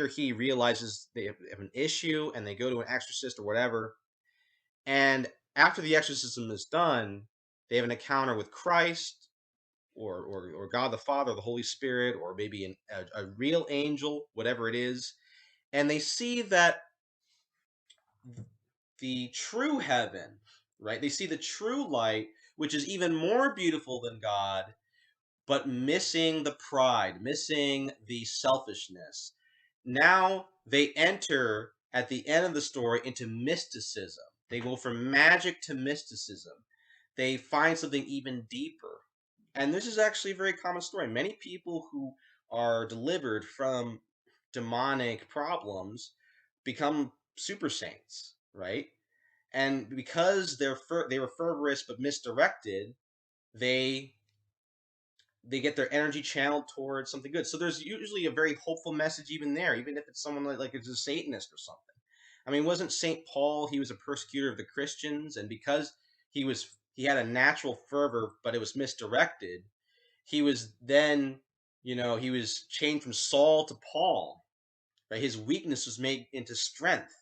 he realizes they have an issue, and they go to an exorcist or whatever. And after the exorcism is done, they have an encounter with Christ, or God the Father, the Holy Spirit, or maybe a real angel, whatever it is. And they see that the true heaven, right? They see the true light, which is even more beautiful than God, but missing the pride, missing the selfishness. Now they enter at the end of the story into mysticism. They go from magic to mysticism. They find something even deeper. And this is actually a very common story. Many people who are delivered from demonic problems become super saints, right? And because they were fervorous but misdirected, they they get their energy channeled towards something good. So there's usually a very hopeful message even there, even if it's someone like it's a Satanist or something. I mean, wasn't Saint Paul? He was a persecutor of the Christians, and because he had a natural fervor, but it was misdirected. He was then, he was changed from Saul to Paul. Right, his weakness was made into strength,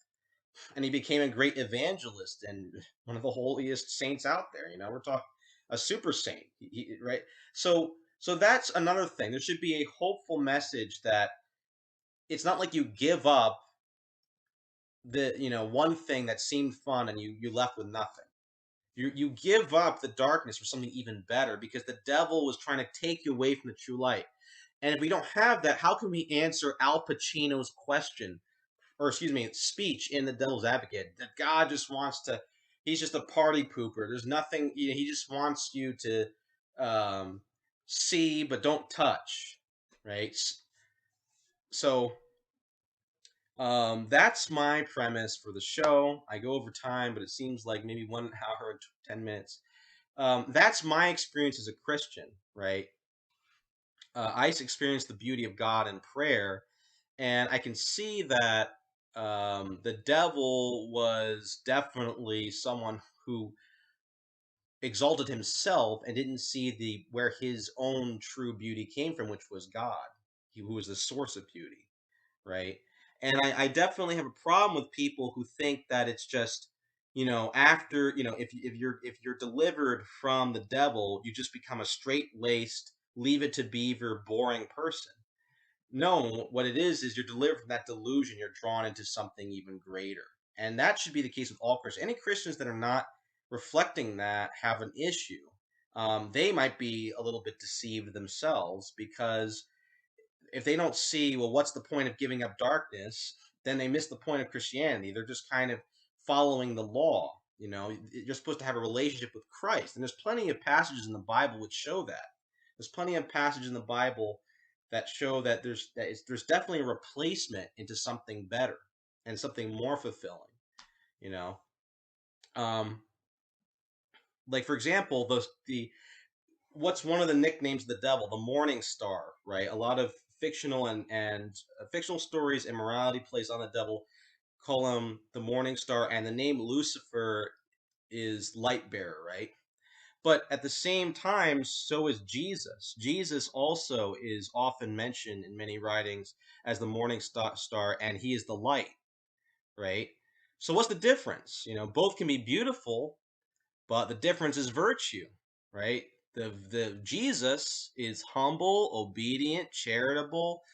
and he became a great evangelist and one of the holiest saints out there. We're talking a super saint, right? So that's another thing. There should be a hopeful message that it's not like you give up the one thing that seemed fun, and you left with nothing. You give up the darkness for something even better, because the devil was trying to take you away from the true light. And if we don't have that, how can we answer Al Pacino's question, or excuse me, speech in The Devil's Advocate, that God just wants to, he's just a party pooper. There's nothing, he just wants you to um, see but don't touch, right? So that's my premise for the show. I go over time, but it seems like maybe 1 hour and 10 minutes. That's my experience as a Christian, right? I experienced the beauty of God in prayer, and I can see that the devil was definitely someone who exalted himself and didn't see the where his own true beauty came from, which was God, who was the source of beauty, right? And I definitely have a problem with people who think that it's just, after, if you're delivered from the devil, you just become a straight laced leave it to beaver, boring person. No, what it is you're delivered from that delusion. You're drawn into something even greater. And that should be the case with all Christians. Any Christians that are not reflecting that have an issue. They might be a little bit deceived themselves because if they don't see, well, what's the point of giving up darkness? Then they miss the point of Christianity. They're just kind of following the law. You know, you're supposed to have a relationship with Christ. And there's plenty of passages in the Bible which show that. There's plenty of passages in the Bible that show that there's definitely a replacement into something better and something more fulfilling. You know, um, like for example, the what's one of the nicknames of the devil? The Morning Star, right? A lot of fictional and fictional stories and morality plays on the devil call him the Morning Star, and the name Lucifer is light bearer, right? But at the same time, so is Jesus. Jesus also is often mentioned in many writings as the morning star, and he is the light, right? So what's the difference? You know, both can be beautiful, but the difference is virtue, right? The Jesus is humble, obedient, charitable.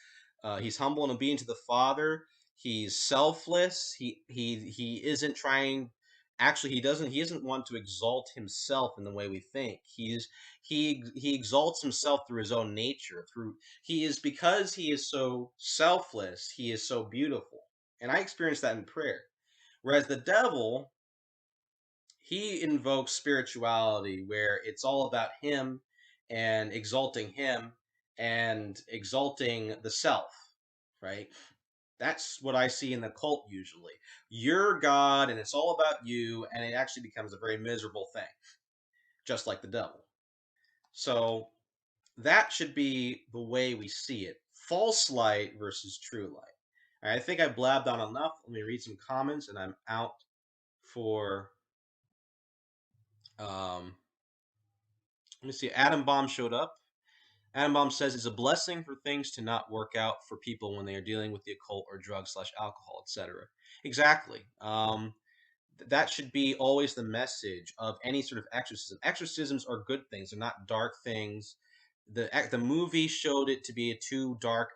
He's humble and obedient to the Father. He's selfless. He isn't trying. Actually, he doesn't. He doesn't want to exalt himself in the way we think. He exalts himself through his own nature. Through he is because he is so selfless. He is so beautiful, and I experienced that in prayer. Whereas the devil, he invokes spirituality where it's all about him and exalting the self, right? That's what I see in the cult usually. You're God and it's all about you, and it actually becomes a very miserable thing, just like the devil. So that should be the way we see it. False light versus true light. All right, I think I blabbed on enough. Let me read some comments and I'm out for let me see. Adam Bomb showed up. Adam Bomb says it's a blessing for things to not work out for people when they are dealing with the occult or drugs slash alcohol, etc. Exactly. That should be always the message of any sort of exorcism. Exorcisms are good things; they're not dark things. The movie showed it to be a too dark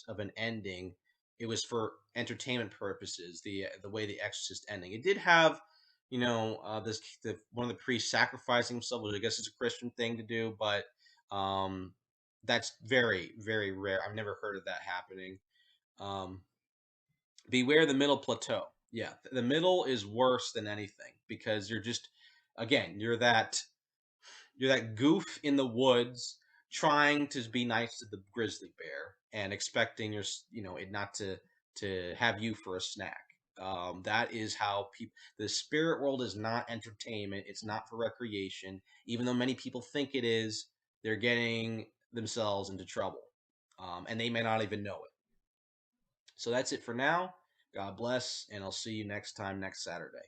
of an ending. It was for entertainment purposes. The way the Exorcist ending. It did have, one of the priests sacrificing himself, which I guess is a Christian thing to do, but um, that's very very rare. I've never heard of that happening. Um, Beware the middle plateau. Yeah, the middle is worse than anything because you're just, again, you're that goof in the woods trying to be nice to the grizzly bear and expecting it not to have you for a snack. That is how people. The spirit world is not entertainment. It's not for recreation. Even though many people think it is, they're getting themselves into trouble, and they may not even know it. So that's it for now. God bless, and I'll see you next time next Saturday.